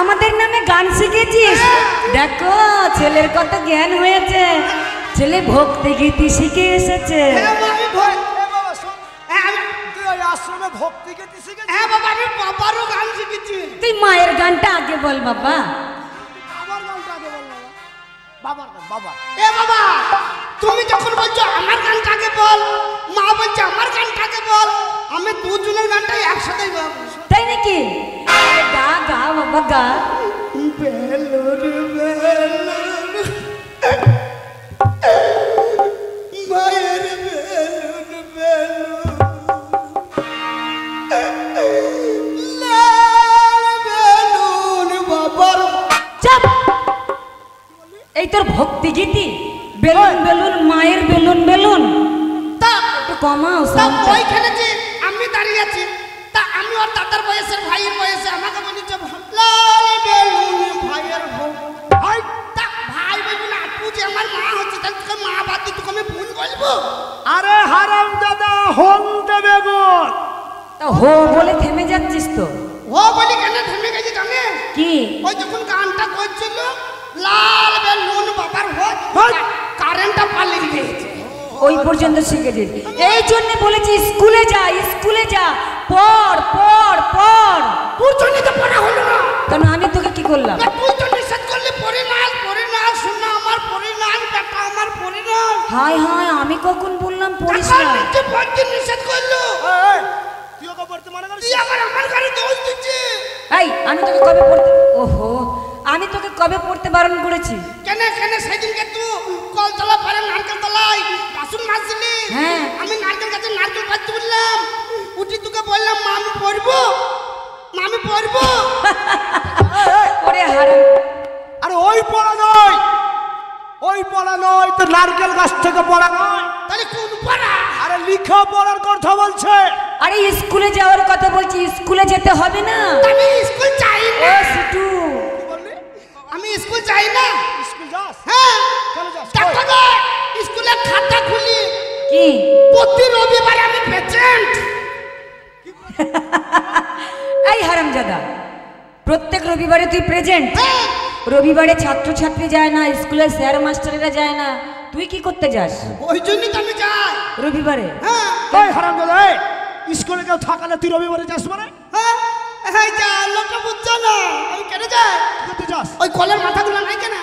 আমাদের নামে গান শিখেছিস? দেখো ছেলের কত জ্ঞান হয়েছে, ছেলে ভক্তি গীতি শিখে এসেছে। আশ্রমে ভক্তি গীতি শিখেছি। হ্যাঁ বাবা, আমি বাবারও গান শিখেছি। তুই মায়ের গানটা আগে বল বাবা। আমার গানটা আগে বল বাবার গান। বাবা এ বাবা, তুমি যখন বলছো আমার গানটাকে বল, মা বলছে আমার গানটাকে বল, আমি দুজনের গানটাই একসাথে গাবো। তাই নাকি? গা গা বাবা গা। বেলুর বেলুর মায়ের বেলুর বেলুর লাল বেলুন বাবার। চাপ! এই তোর ভক্তি গীতি, বেলুন বেলুন মায়ের বেলুন বেলুন। তা একটু কমাও তা সাউন্ডটা। ওইখানে যে আমি দাঁড়িয়ে আছি, তা আমি ওর দাদার বয়সের ভাইয়ের বয়সে আমাকে বলেছে লাল বেলুন ভাইয়ের ভাই। তা ভাই বলবি না, তুই যে আমার মা হচ্ছে, তাহলে তোকে মা বাদ দিয়ে তোকে আমি বোন বলবো? আরে হারাম দাদা হন দেবে গো। তা হো বলে থেমে যাচ্ছিস তো? ও বলি কেন থেমে গেছি জানে? কি? ওই যখন গানটা করছিল লাল বেলুন বাবার হোক, কারেন্টটা পালিয়ে গিয়েছে। ওই পর্যন্ত শিখেছিস? এই জন্য বলেছি স্কুলে যা, স্কুলে যা, পড় পড় পড়। তোর জন্য তো পড়া হলো না। কেন আমি তোকে কি করলাম? না, তুই তো নিষেধ করলি পরিণাম পরিণাম, শোনা আমার পরিণাম, বেটা আমার পরিণাম। হায় হায়, আমি কখন বললাম পড়িস টাকা না? নিচে পড়তে নিষেধ করলো। এই, তুই ওকে পড়তে মানা করিস? তুই আবার আমার গাড়ি দোষ দিচ্ছি এই আমি তোকে কবে পড়তে, ওহো আমি তোকে কবে পড়তে বারণ করেছি? কেন কেন? সেদিনকে তুই কলতলা পারে নারকেল তলায় বাসন মাজছিলি। হ্যাঁ। আমি নারকেল গাছে নারকেল পাড়তে বললাম, উঠি তোকে বললাম মা আমি পড়বো, মা আমি পড়বো। ওরে হারাম! আরে ওই পড়া নয়, ওই পড়া নয়, তো নারকেল গাছ থেকে পড়া নয়। তাহলে কোন পড়া? আরে লিখা পড়ার কথা বলছে। আরে স্কুলে যাওয়ার কথা বলছি, স্কুলে যেতে হবে না? আমি স্কুল চাই ও না। সিটু, কি বললি? আমি স্কুল চাই না। স্কুল যাস? হ্যাঁ, কেন যাস? টাকা দে, স্কুলে খাতা খুলি, কি? প্রতি রবিবার আমি পেশেন্ট। এই হারামজাদা, প্রত্যেক রবিবারে তুই প্রেজেন্ট? হ্যাঁ, রবিবারে ছাত্রছাত্রী যায় না, স্কুলের স্যার মাস্টারেরা যায় না, তুই কি করতে যাস ওই জন্যই তো আমি যাই। রবিবারে? হ্যাঁ এই হারাম দাদা, স্কুলে কেউ থাকালে তুই রবিবারে যাস মানে? হ্যাঁ, হ্যাঁ যা, লোকটা বুঝছো না আমি কেন যাই? তুই যাস? ওই কলের মাথাগুলো নাই কেন?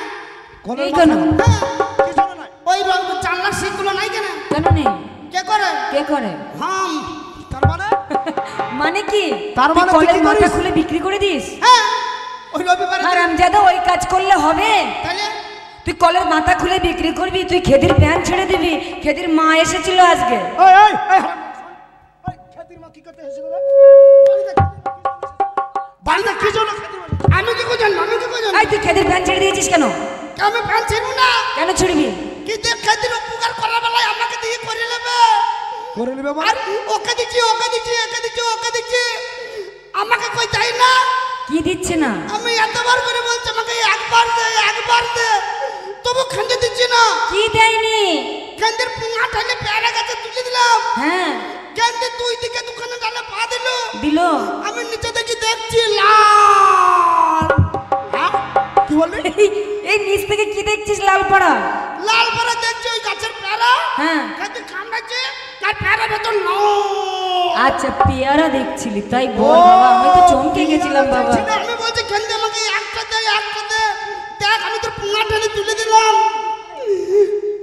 কলের এই কেন? মাথা? হ্যাঁ, কি জন্য নাই? ওই জানলার সিটগুলো নাই কেন? কেন নেই? কে করে? কে করে? হাম। তার মানে? মানে কি? তার তুই মানে তুই কলের কি মাথা করিস? খুলে বিক্রি করে দিস? হ্যাঁ, ওই রবিবারে। হারামজাদা, ওই কাজ করলে হবে? তাহলে তুই কলের মাথা খুলে বিক্রি করবি? তুই খেদির প্যান্ট ছেড়ে দিবি? খেদির মা এসেছিল আজকে। এই এই এই হারাম, এই খেতির মা কি করতে এসেছিল রে? বাড়িতে কি জন্য খেতির মা? আমি কি করে জানবো? আমি কি করে জানবো? এই তুই খেদির প্যান্ট ছেড়ে দিয়েছিস কেন? আমি প্যান্ট ছিড়বো না। কেন ছিড়বি? কি দেখ খেতির উপকার করার বেলায় আমাকে দিয়ে করে নেবে। করে নিবে আর মানে? ওকে দিচ্ছি, ওকে দিচ্ছি, ওকে দিচ্ছি, ওকে দিচ্ছি, আমাকে কই চাই না। কি দিচ্ছে না? আমি এতবার করে বলছি আমাকে একবার দে, একবার দে, তবু খেতে দিচ্ছি না। কি দেয়নি? কেন্দ্রের পুঙা ঠালে পেয়ারা গাছে তুলে দিলাম, হ্যাঁ কেন্দ্রের দুই দিকে দুখানে ডালে পা দিল, দিল। আমি নিচে দেখি দেখছি লাল। হ্যাঁ? কি বললি? এই নিচ থেকে কি দেখছিস লাল পাড়া? লাল পাড়া দেখছি ওই গাছের পেয়ারা, হ্যাঁ খেতে কামড়াচ্ছে, তার পেয়ারা ভেতর ন। আচ্ছা পেয়ারা দেখছিলি, তাই বল বাবা, আমি তো চমকে গেছিলাম বাবা। আমি বলছি কেন্দ্রে আমাকে একটা দে, একটা দে, দেখ আমি তোর পুঙা ঠালে তুলে দিলাম,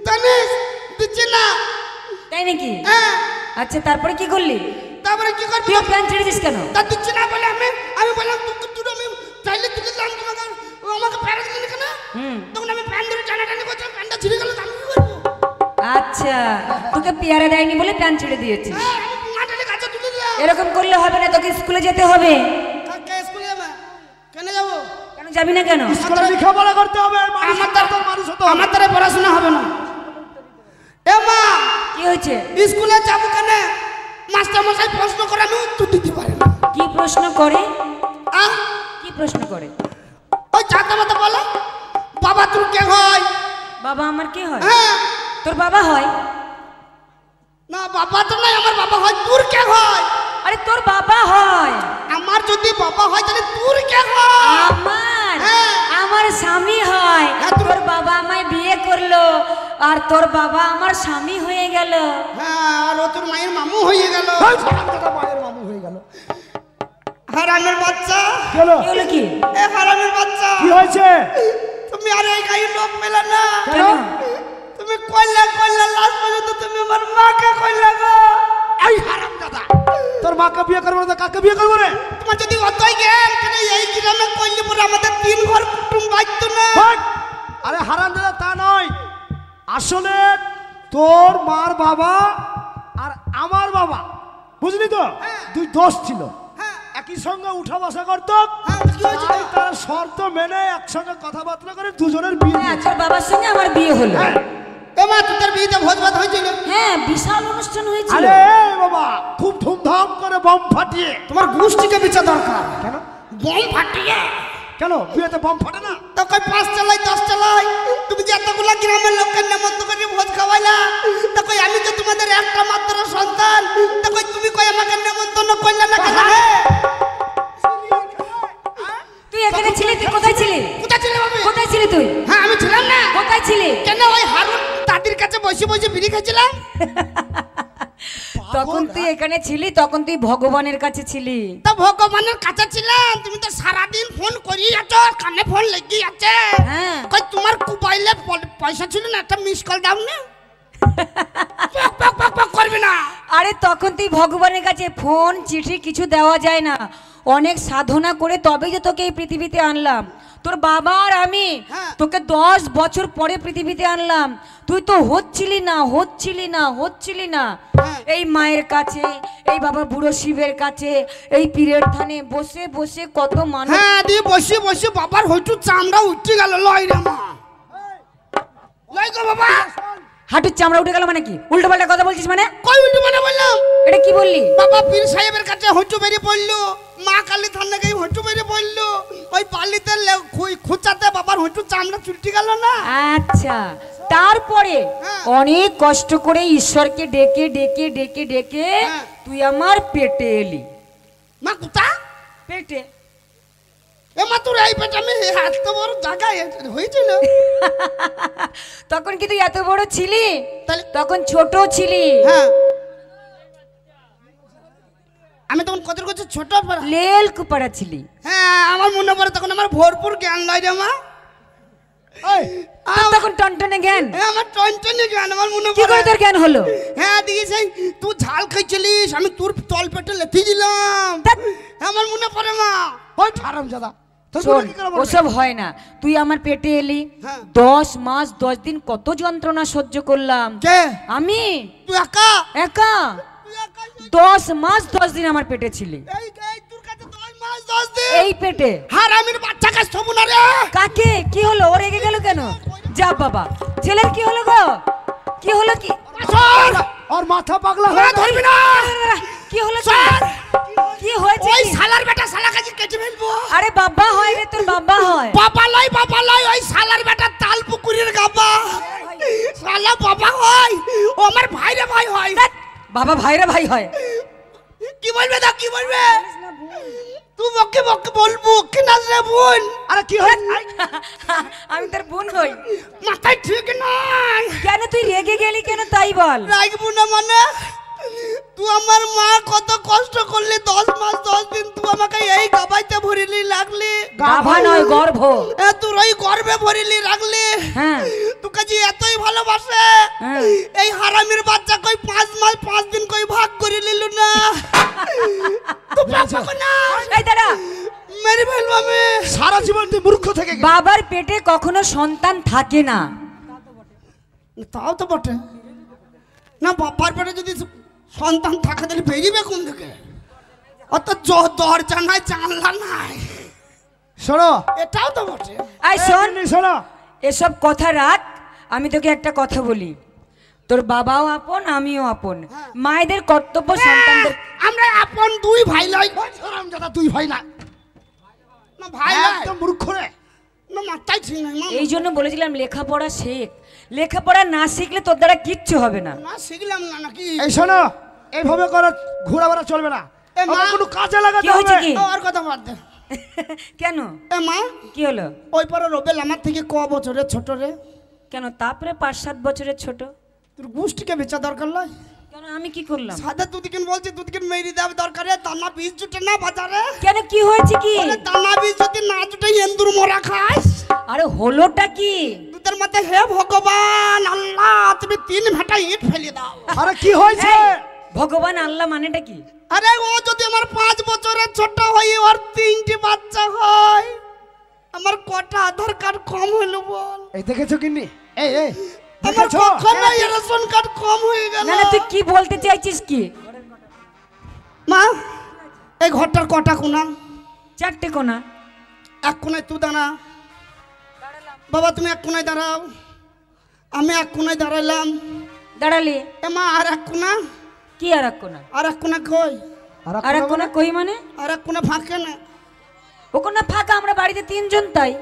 জানিস দিচ্ছে না। তাই নাকি? হ্যাঁ, আচ্ছা তারপরে কি করলি? তারপরে কি করবি? তুই প্যান্ট ছেড়েছিস কেন? তা দিচ্ছে না বলে আমি বললাম তুই আমি চাইলে তুলে দিলাম তোমাকে, আমাকে প্যারা দিলি কেন? তখন আমি প্যান্ট ধরে টানাটানি করছিলাম, প্যান্টটা ছিঁড়ে গেল, আমি কি করবো? আচ্ছা তোকে পেয়ারা দেয়নি বলে প্যান্ট ছেড়ে দিয়েছিস? হ্যাঁ, আমি পুঙা ঠালে গাছে তুলে দিলাম। এরকম করলে হবে না, তোকে স্কুলে যেতে হবে। কাকে স্কুলে যাবে? কেন যাবো? কেন যাবি না কেন? স্কুলে লেখাপড়া করতে হবে, আমার দ্বারা মানুষ হতে হবে। আমার দ্বারা পড়াশোনা হবে না। এ মা, কি হয়েছে? স্কুলে যাবো কেন? মাস্টার মশাই প্রশ্ন করে আমি উত্তর দিতে পারি না। কি প্রশ্ন করে? আহ, কি প্রশ্ন করে? ওই চাঁদা মাতা বলো, বাবা তোর কে হয়? বাবা আমার কে হয়? হ্যাঁ, তোর বাবা হয়? না বাবা তো নাই, আমার বাবা হয়। তোর কে হয়? আরে তোর বাবা হয়। আমার যদি বাবা হয় তাহলে তোর কে হয়? আমার আর তোর বাবা আমার স্বামী হয়ে গেল। হ্যাঁ, আর ও তোর মায়ের মামু হয়ে গেল। এই হারামজাদা মায়ের মামু হয়ে গেল। হারামের বাচ্চা, কি হলো? কি হলো কি? এ হারামের বাচ্চা, কি হয়েছে? তুমি আর এই গায়ে লোক পেলে না। কেন? তুমি কইলা লাস্ট পর্যন্ত তুমি আমার মাকে কইলা গো। এই হারামজাদা, তোর মাকে বিয়ে করবো না কাকে বিয়ে করবো রে? তোমার যদি অতই জ্ঞান তাহলে এই গ্রামে কইলে পরে আমাদের 3 ঘর কুটুম বাঁচতো না। ভাগ! আরে হারামজাদা তা নয়, আসলে তোর মার বাবা আর আমার বাবা, বুঝলি তো, দুই দোষ ছিল, একই সঙ্গে উঠা বসা করতো। হ্যাঁ, কি হয়েছিল? তাই তারা শর্ত মেনে একসঙ্গে কথাবার্তা করে দুজনের বিয়ে হ্যাঁ, দিয়েছে। তোর বাবার সঙ্গে আমার বিয়ে হলো। হ্যাঁ। এ মা, তোদের বিয়েতে ভোজ ভাত হয়েছিল? হ্যাঁ, বিশাল অনুষ্ঠান হয়েছিল। আরে বাবা, খুব ধুমধাম করে বম ফাটিয়ে। তোমার গোষ্ঠীকে বিচার দরকার। কেন? বম ফাটিয়ে কেন বিয়েতে বম ফাটে না? তো কই 5 চালাই 10 চালাই, তুমি যে এতগুলা গ্রামের লোককে নেমন্ত করে ভোজ খাওয়াইলা, তো কই আমি যে তোমাদের একটা মাত্র সন্তান, তো কই তুমি কই আমাকে নেমন্তন্ন করলে না কেন? তুই এখানে ছিলি? তুই কোথায় ছিলি? কোথায় ছিলে আমি? কোথায় ছিলি তুই? হ্যাঁ, আমি ছিলাম না। কোথায় ছিলি? কেন ওই হারুন দাদির কাছে বসে বসে বিড়ি খাচ্ছিলাম? তখন তুই এখানে ছিলি, তখন তুই ভগবানের কাছে ছিলি। তো ভগবানের কাছে ছিলাম, তুমি তো সারাদিন ফোন করি আছো, কানে ফোন লেগে আছে। হ্যাঁ। কই তোমার মোবাইলে পয়সা ছিল না, একটা মিস কল দাও না। পক পক পক পক করবি না। আরে তখন তুই ভগবানের কাছে ফোন চিঠি কিছু দেওয়া যায় না, অনেক সাধনা করে তবেই তো তোকে এই পৃথিবীতে আনলাম। তোর বাবা আর আমি হ্যাঁ। তোকে 10 বছর পরে পৃথিবীতে আনলাম, তুই তো হচ্ছিলি না। হ্যাঁ। এই মায়ের কাছে, এই বাবা বুড়ো শিবের কাছে, এই পীরের থানে বসে বসে কত মানুষ। হ্যাঁ, দিয়ে বসে বসে বাবার হয়তো চামড়া উঠে গেল। লয় রে মা, লয় গো বাবা। হাঁটুর চামড়া উঠে গেল মানে কি? উল্টো পাল্টা কথা বলছিস মানে? কই উল্টো মানে বললাম? এটা কি বললি? বাবা পীর সাহেবের কাছে হয়তো বেরিয়ে পড়লো, মা কালী থানে গিয়ে হয়তো বেরিয়ে পড়লো, ওই বালিতে খুঁচাতে বাবার হয়তো চামড়া চুলটি গেল না। আচ্ছা, তারপরে হ্যাঁ। অনেক কষ্ট করে ঈশ্বরকে ডেকে ডেকে ডেকে ডেকে হ্যাঁ। তুই আমার পেটে এলি। মা কোথা? পেটে। এ মা, তোর এই পেটে আমি এত বড় জায়গায় হয়েছিল? তখন কি তুই এত বড় ছিলি? তাহলে তখন ছোট ছিলি। হ্যাঁ, আমি তখন কত করছি ছোট পাড়া। লেল কুপাড়া ছিলি। হ্যাঁ, আমার মনে পড়ে তখন আমার ভরপুর জ্ঞান লয় রে মা। এই, তোর তখন টনটনে জ্ঞান। আমার টনটনে জ্ঞান আমার মনে কি করে পড়ে। তোর জ্ঞান হলো? হ্যাঁ, দিদি সেই তুই ঝাল খাইছিলিস, আমি তোর তল পেটে লেথি দিলাম। ধ্যাৎ। আমার মনে পড়ে মা। ওই হারামজাদা, তোর শোন, বুড়ো কি করে বলবে? ওসব হয় না। তুই আমার পেটে এলি, হ্যাঁ। 10 মাস 10 দিন কত যন্ত্রণা সহ্য করলাম কে? আমি তুই একা? একা। তুই একা? 10 মাস 10 দিন আমার পেটে ছিলি, এই তোর কাছে 10 মাস 10 দিন। এই পেটে। হারামির বাচ্চা কাছ থবু না রে। কাকে? কি হলো? ও রেগে গেল কেন? যা বাবা, ছেলের কি হলো গো? কি হলো কি? সর, ওর মাথা পাগলা ওরা হয়ে গেছে। ধরবি না। কি হলো কি? সর। কি হয়েছে ওই কি? শালার বেটা শালা কাছে কেটে ফেলবো। আরে বাবা হয় রে, তোর বাবা হয়। বাবা লয়, ওই শালার বেটা তাল পুকুরের গাবা। শালা বাবা হয়, ও আমার ভাইরে ভাই হয়। ধ্যাৎ, বাবা ভাইরা ভাই হয়। কি বলবে দা, কি বলবে? তুই বকে বকে বলবো কি না রে বোন? আরে কি হয়েছে? আমি তোর বোন হই। মাথায় ঠিক নাই। কেন তুই রেগে গেলি কেন তাই বল। রাখবো না মানে? তুই আমার মা কত কষ্ট করলি, 10 মাস 10 দিন তুই আমাকে এই গাবাইতে ভরিলি লাগলি। গাভা নয়, গর্ভ। তোর ওই গর্বে ভরিলি রাখলি। হ্যাঁ। তোকে যে এতই ভালোবাসে, হ্যাঁ। এই হারামির বাচ্চা কই 5 মাস 5 দিন কই ভাগ করে নিল না। তুই পাবো না। এই দাঁড়া, মেরে ফেলবো আমি। সারা জীবন তুই মূর্খ থেকে গেলি। বাবার পেটে কখনো সন্তান থাকে না। তাও তো বটে না, বাবার পেটে যদি সন্তান থাকে তাহলে বেরিবে কোন দিকে? অত দরজা নাই, জানলা নাই। শোনো, এটাও তো বটে। এই শোন, শোনো, এসব কথা রাখ। আমি তোকে একটা কথা বলি, তোর বাবাও আপন, আমিও আপন। মায়েদের কর্তব্য সন্তানদের। আমরা আপন দুই ভাই লই। হারামজাদা তুই ভাই না, না ভাই লই। একদম মূর্খ রে। না মাথায় ঠিক নাই। এই জন্য বলেছিলাম লেখাপড়া শেখ। লেখাপড়া না শিখলে তোর দ্বারা কিচ্ছু হবে না। না শিখলাম না নাকি? এই শোনো, এইভাবে করে ঘোরা বেড়া চলবে না। এ মা, আমার কোনো কাজে লাগাতে কি হয়েছে হবে। কি? আর কথা বাদ দে। কেন? এ মা, কি হলো? ওই পারে রবেল আমার থেকে ক বছরের ছোট রে? কেন তারপরে 5-7 বছরের ছোট? তোর গোষ্ঠীকে বেচা দরকার নয়। কেন আমি কি করলাম? সাদা দুদিন বলছি দুদিন মেরি দেওয়া দরকার, দানা বীজ জুটে না বাজারে। কেন কি হয়েছে কি? দানা বীজ যদি না জুটে এন্দুর মরা খাস। আরে হলোটা কি? তোদের মধ্যে হে ভগবান আল্লাহ তুমি 3 ভাটা ইট ফেলে দাও। আরে কি হয়েছে? ভগবান আল্লাহ মানেটা কি? আরে ও যদি আমার 5 বছরের ছোট হয় ওর 3টি বাচ্চা হয়, আমার কটা আধার কার্ড কম হলো বল? এই দেখেছো কিন্নি? এই এই আমার দেখেছো? কখনো রেশন কার্ড কম হয়ে গেল। না না তুই কি বলতে চাইছিস কি? মা এই ঘরটার কটা কোনা? 4টে কোনা। এক কোনায় তুই দাঁড়া বাবা, তুমি এক কোনায় দাঁড়াও, আমি এক কোনায় দাঁড়াইলাম। দাঁড়ালি? এ মা আর এক কোনা? কি আর এক কোনা? আর এক কোনা কই? আর এক কোনা কই মানে? আর এক কোনা ফাঁকে না? ও কোনা ফাঁকা, আমরা বাড়িতে 3 জন তাই।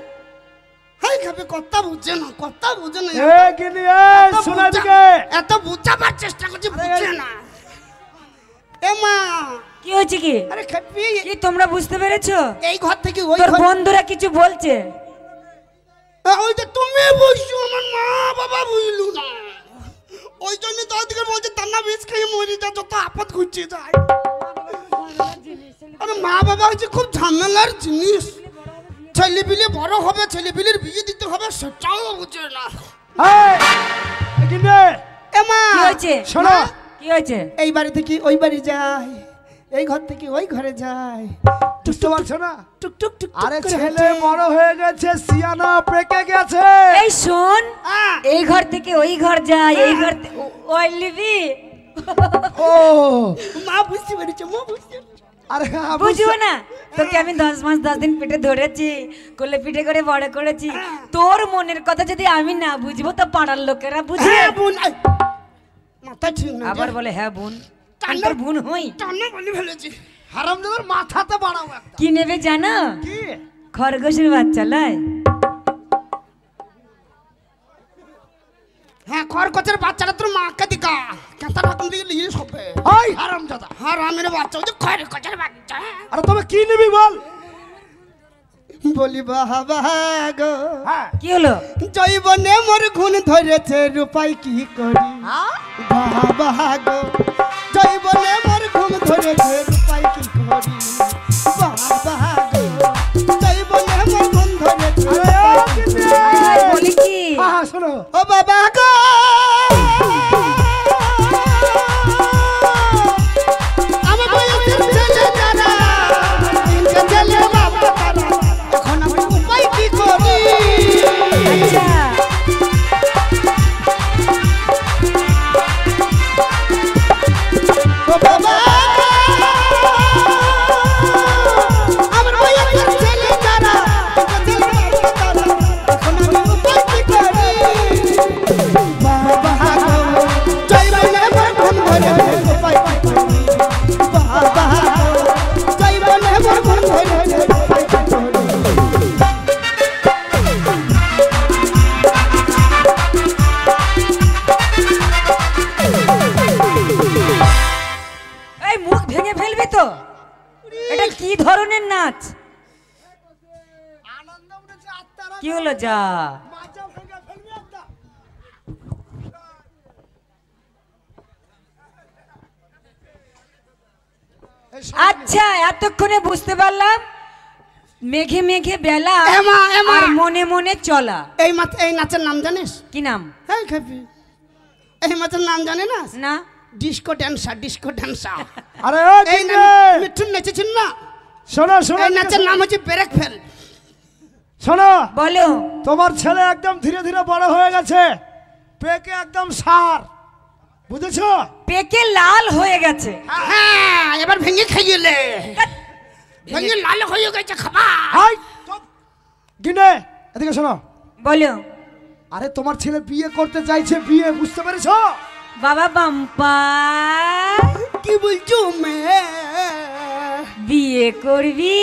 হাই খাবে কথা বুঝে না, কথা বুঝে না। এ কিন্নি এই শোনা দিকে। এত বুঝাবার চেষ্টা করছি বুঝে না। এ মা কি হয়েছে কি? আরে খাবি কি তোমরা বুঝতে পেরেছো? এই ঘর থেকে ওই তোর ঘর। বন্ধুরা কিছু বলছে। ওই যে তুমি বুঝছো, আমার মা বাবা বুঝলু না, ওই জন্য তো ওদিকে বলছে দানা বীজ খেয়ে মরে যা, যত আপদ ঘুরছে যায়। আরে মা বাবা হচ্ছে খুব ঝামেলার জিনিস। ছেলে পিলে বড় হবে, ছেলে পিলের বিয়ে দিতে হবে, সেটাও বুঝে না। এই কিন্নি এ মা কি হয়েছে? শোনো। কি হয়েছে? এই বাড়ি থেকে ওই বাড়ি যায়, এই ঘর থেকে ওই ঘরে যায়, বুঝতে পারছো না? টুক টুক টুক আরে ছেলে বড় হয়ে গেছে, সিয়ানা পেকে গেছে। এই শোন, এই ঘর থেকে ওই ঘর যায়, এই ঘর ওই লিবি। ও মা বুঝতে পেরেছে, মা বুঝতে পেরেছে। আরে হ্যাঁ, বুঝবো না তোকে আমি 10 মাস 10 দিন পেটে ধরেছি, কোলে পিঠে করে বড় করেছি। তোর মনের কথা যদি আমি না বুঝবো তো পাড়ার লোকেরা বুঝবে। হ্যাঁ বোন, আই। মাথা ঠিক না আবার বলে হ্যাঁ বোন, আমি তোর বোন হই। টানা বলে ফেলেছি। হারামজাদার মাথাতে বাড়াও একটা। কি নেবে জানো? কি? খরগোশের বাচ্চা লয়। হ্যাঁ খরগোশের বাচ্চাটা তোর মাকে দিকা কেতা রকম দিয়ে লিয়ে সবে। ওই হারামজাদা। হ্যাঁ রামের বাচ্চা, ওই যে খরগোশের বাচ্চা। আরে তবে কি নিবি বল? বলি বাবা গো, হ্যাঁ কি হলো? জৈবনে মোর গুণ ধরেছে, রূপাই কি করি হ্যাঁ? বাবা গো, জৈবনে মোর গুণ ধরেছে, রূপাই কি করি বাবা গো, জৈবনে মোর গুণ ধরেছে, আরে ও রূপাই কি কিন্নি। আরে বলি কি? হ্যাঁ শোনো। ও বাবা গো, আমার বয়সের ছেলে যারা, তিনটে ছেলে বাবা তারা, এখন আমি উপায় কি করি? আচ্ছা ও বাবা গো, আমার বয়সের ছেলে যারা, তিনটে ছেলে বাবা তারা, এখন আমি উপায় কি করি? বাবা গো, জৈবনে মোর গুণ ধরেছে, উপায় কি করি? বাবা গো, জৈবনে মোর গুণ ধরেছে, উপায় কি করি? এই মুখ ভেঙে ফেলবি তো? এটা কি ধরনের নাচ? আনন্দ উঠেছে আত্মারা। কি হলো যা? মাথা ভেঙে ফেলবি একটা। এই শোনো। আচ্ছা এতক্ষণে বুঝতে পারলাম মেঘে মেঘে বেলা এমা, এমা। আর মনে মনে চলা। এই নাচের নাম জানিস? কি নাম? হ্যাঁ খাবি, এই নাচের নাম জানে না? না ডিস্কো ড্যান্সার, ডিস্কো ড্যান্সার। আরে ও এই কিন্নি। নাম মিঠুন নেচেছেন না? শোনো শোনো এই নাচের নাম হচ্ছে ব্রেক ফেল। শোনো, বলো। তোমার ছেলে একদম ধীরে ধীরে বড় হয়ে গেছে, পেকে একদম সার, বুঝেছো? পেকে লাল হয়ে গেছে। হ্যাঁ এবার ভেঙে খাইলে, ভেঙে লাল হয়ে গেছে খাবার। হাই চুপ। গিনে এদিকে শোনো। বলো। আরে তোমার ছেলে বিয়ে করতে চাইছে, বিয়ে, বুঝতে পেরেছো? বাবা বাম্পা কি বলছো মেয়ে? বিয়ে করবি?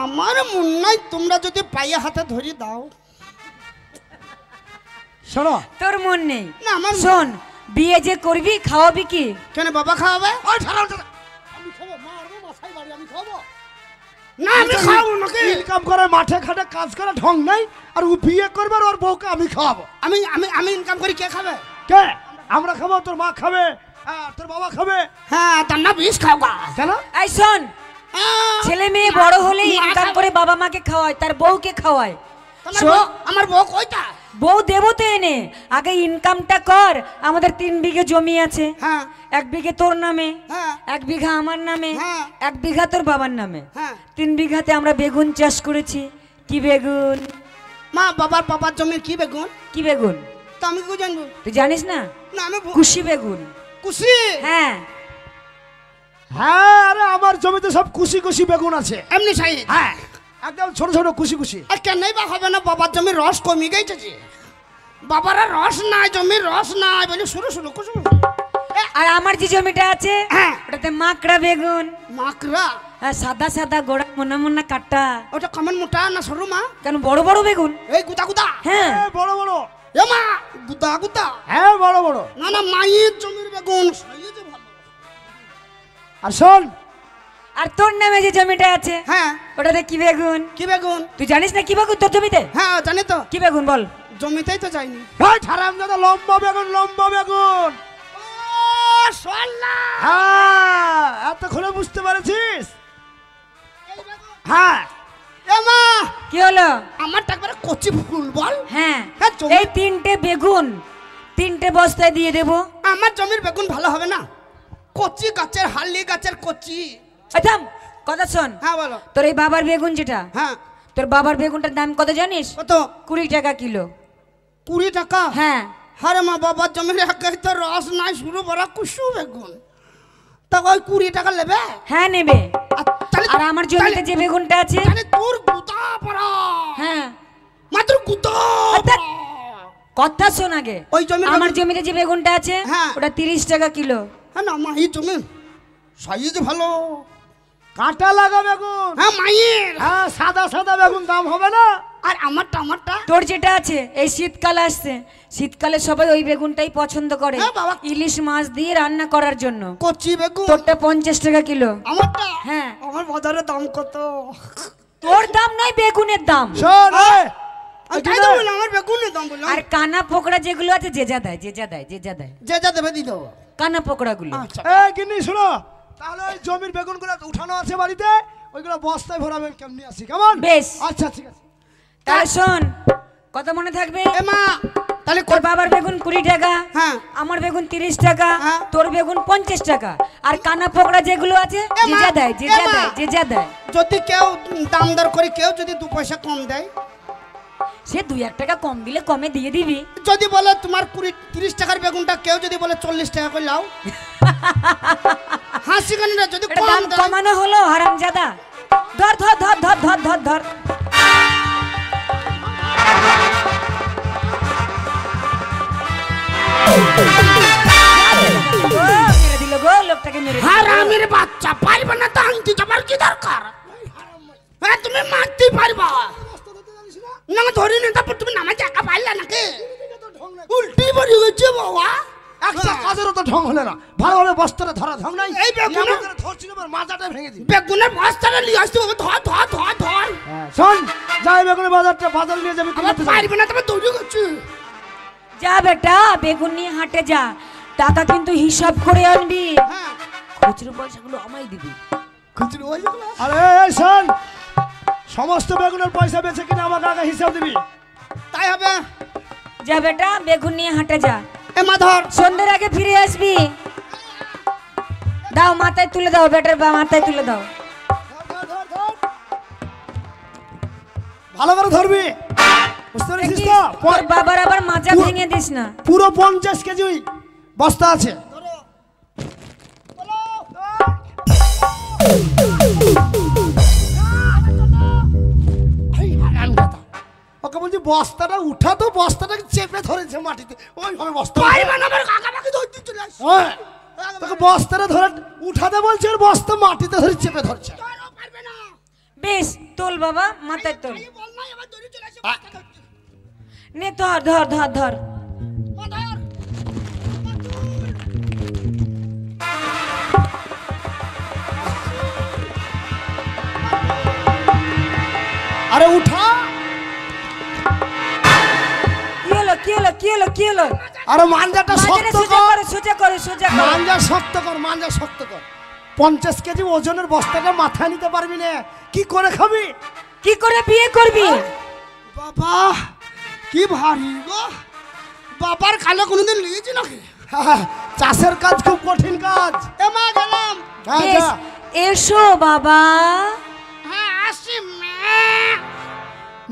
আমার মন নাই, তোমরা যদি পায়ে হাতে ধরে দাও। শোনো, তোর মন নেই? না আমার শোন, বিয়ে যে করবি খাওয়াবি কি? কেন বাবা খাওয়াবে? ওই ছাড়াও ছাড়াও। আমি খাবো, মা আর মাথায় বাড়ি আমি খাবো। না আমি খাওয়াবো নাকি ইনকাম করে মাঠে ঘাটে কাজ করে ঢং নাই, আর ও বিয়ে করবে আর ওর বউকে আমি খাওয়াবো। আমি আমি আমি ইনকাম করি, কে খাবে? কে? আমরা খাবো, তোর মা খাবে, তোর বাবা খাবে। হ্যাঁ তার না বিষ খাও গা। কেন? এই শোন, ছেলে মেয়ে বড় হলে ইনকাম করে বাবা মাকে খাওয়ায়, তার বউকে খাওয়ায়। আমার বউ কইতা? বউ দেবো তো এনে, আগে ইনকামটা কর। আমাদের 3 বিঘে জমি আছে, হ্যাঁ 1 বিঘে তোর নামে, হ্যাঁ 1 বিঘা আমার নামে, হ্যাঁ 1 বিঘা তোর বাবার নামে। হ্যাঁ 3 বিঘাতে আমরা বেগুন চাষ করেছি। কি বেগুন? মা বাবার জমির কি বেগুন? কি বেগুন? তো আমি কি জানবো? তুই জানিস না? না আমি কুশি বেগুন। কুশি? হ্যাঁ হ্যাঁ, আরে আমার জমিতে সব কুশি কুশি বেগুন আছে। এমনি সাইজ? হ্যাঁ, একদম ছোট ছোট কুশি কুশি। কেনই বা হবে না? বাবার জমির রস কমে গেছে যে, বাবার আর রস নাই, জমির রস নাই বলে শুরু শুরু কুসু। আর আমার যে জমিটা আছে হ্যাঁ। ওটাতে মাকড়া বেগুন। মাকড়া? সাদা সাদা গোড়া মোনা মোনা কাটা। ওটা কেমন মোটা না সরু মা? কেন, বড় বড় বেগুন। এই গুদা গুদা? হ্যাঁ বড় বড়। এ মা গুদা গুদা? হ্যাঁ বড় বড়। না না মায়ের জমির বেগুন সাইজে ভালো। আর শোন, আর তোর নামে যে জমিটা আছে হ্যাঁ ওটাতে কি বেগুন? কি বেগুন? তুই জানিস না কি বেগুন তোর জমিতে? হ্যাঁ জানি তো। কি বেগুন বল? জমিতেই তো যাইনি। ভাই হারামজাদা, লম্বা বেগুন, লম্বা বেগুন। ও সোল্লা! হ্যাঁ, এতক্ষণে বুঝতে পেরেছিস? হ্যাঁ। এ মা কি হলো? আমার একবারে কচি ফুল বল। হ্যাঁ, হ্যাঁ, জমি- এই 3টে বেগুন 3টে বস্তায় দিয়ে দেবো। আমার জমির বেগুন ভালো হবে না? কচি গাছের, হালি গাছের কচি। আচ্ছা কথা শোন, হ্যাঁ বলো। তোর এই বাবার বেগুন যেটা, হ্যাঁ তোর বাবার বেগুনটার দাম কত জানিস? কত? 20 টাকা কিলো। 20 টাকা? হ্যাঁ। আরে মা বাবার জমির একাই তো রস নাই, শুরু বড় কুসু বেগুন, তা ওই 20 টাকা নেবে? হ্যাঁ নেবে। তাহলে- আর আমার জমিতে তাহলে- যে বেগুনটা আছে, তাহলে তোর গুদা পড়া। হ্যাঁ মাত্র গুদা অর্থাৎ- পড়া। কথা শোন আগে। ওই জমির আমার বেগুন- জমিতে যে বেগুনটা আছে হ্যাঁ। ওটা 30 টাকা কিলো। হ্যাঁ না মাহির জমি সাইজ ভালো। কাঁটা লাগা বেগুন। হ্যাঁ মায়ের। হ্যাঁ, সাদা সাদা বেগুন, দাম হবে না? আর আমারটা তোর যেটা আছে, এই শীতকাল আসছে, শীতকালে সবাই ওই বেগুনটাই পছন্দ করে হ্যাঁ বাবা। ইলিশ মাছ দিয়ে রান্না করার জন্য। কচি বেগুন। তোরটা 50 টাকা কিলো। আমারটা? হ্যাঁ। আমার বাজারে দাম কত? তোর দাম নয়, বেগুনের দাম। শোন, আমি তাই তো বললাম, আমার বেগুনের দাম বললাম। আর কানা পোকড়া যেগুলো আছে, যে যা দেয়, যে যা দেয়, যে যা দেয়, যে যা দেবে দিয়ে দেবো। কানা পোকড়াগুলো। আচ্ছা এই গিন্নি শোনো, তাহলে ওই জমির বেগুনগুলো উঠানো আছে বাড়িতে, ওইগুলো বস্তায় ভরাবেন, কেমনি আসি কেমন? বেশ। আচ্ছা ঠিক আছে। তাহলে শোন, কত মনে থাকবে? এ মা তাহলে তোর বাবার বেগুন 20 টাকা, হ্যাঁ। আমার বেগুন 30 টাকা, হ্যাঁ। তোর বেগুন 50 টাকা। আর কানা পোকড়া যেগুলো আছে, এ যে মা, যা দেয়, যে এ যা মা। দেয়, যে যা দেয়। যদি কেউ দাম দর করে, কেউ যদি 2 পয়সা কম দেয়, সে 2-1 টাকা কম দিলে কমে দিয়ে দিবি। যদি বলে তোমার 30 টাকার বেগুনটা কেউ যদি বলে 40 টাকা করে লাও, হাসি কানি না। যদি এটা কম দাম দেয়, কমানো হলো হারামজাদা। ধর ধর ধর ধর ধর ধর ধর। মেরে দিল গো, লোকটাকে মেরে দিল। হারামির বাচ্চা, পারবে না তো আনতে যাবার কি দরকার? হ্যাঁ তুমি মারতেই পারবা না, ধরি না। তারপর তুমি নামাজ একা পারলে নাকি? উল্টি পড়ে গেছে বাবা। একটা কাজেরও তো ঢং হলে না, ভালোভাবে বস্তাটা ধরা ঢং নাই। এই বেগুন- আমাদের ধরছিল, এবার মাজাটা ভেঙে দিবি। বেগুনের বস্তাটা নিয়ে আসতে হবে। ধর ধর ধর ধর। শোন, যাই বেগুনের বাজার নিয়ে যাবি, আমার পারবে না, তবে দৌড়ে গেছে। যা বেটা, বেগুন নিয়ে হাটে যা, টাকা কিন্তু হিসাব করে আনবি। হ্যাঁ খুচরো পয়সাগুলো আমায় দিবি। খুচরো হয়ে যাবে। আরে এই শোন, সমস্ত বেগুনের পয়সা বেচে কিনে আমাকে আগে হিসাব দিবি। তাই হবে। যা বেটা, বেগুন নিয়ে হাটে যা, এ মা ধর। সন্ধ্যের আগে ফিরে আসবি। দাও, মাথায় তুলে দাও, বেটার মাথায় তুলে দাও। ভালো করে ধরবি, বুঝতে পেরেছিস দেখিস, তো? তোর বাবার আবার মাজা ভেঙে দিস না। পুরো 50 কেজি বস্তা আছে। ওকে বলছি বস্তাটা উঠা, তো বস্তাটাকে চেপে ধরেছে মাটিতে, ওইভাবে বস্তা পারবে না, আমার কাকামাকে ধরতে চলে আসছে। হ্যাঁ, তোকে বস্তাটা ধরে উঠাতে বলছে, আর বস্তা মাটিতে ধরে চেপে ধরছে। ধরো, পারবে না। বেশ, তোল বাবা, মাথায় তোল। এই বল নাই, আবার দড়ি চলে আসে, বস্তা ধরছে। নে ধর ধর ধর ধর। মা ধর। আরে উঠা। কি হলো কি হলো কি হলো কি হলো? আরে মাঞ্জাটা মাঝখানে শক্ত সোজা কর। করো সোজা করো সোজা করো। মাঞ্জা শক্ত কর, মাঞ্জা শক্ত কর। 50 কেজি ওজনের বস্তাটা মাথায় নিতে পারবি না, কি করে খাবি? কি করে বিয়ে করবি? বাবা কি ভারী গো, বাবার কালে কোনোদিন লিয়েছি নাকি? চাষের কাজ খুব কঠিন কাজ। এ মা গেলাম। হ্যাঁ, বেশ, যা। এসো বাবা। হ্যাঁ আসি মা।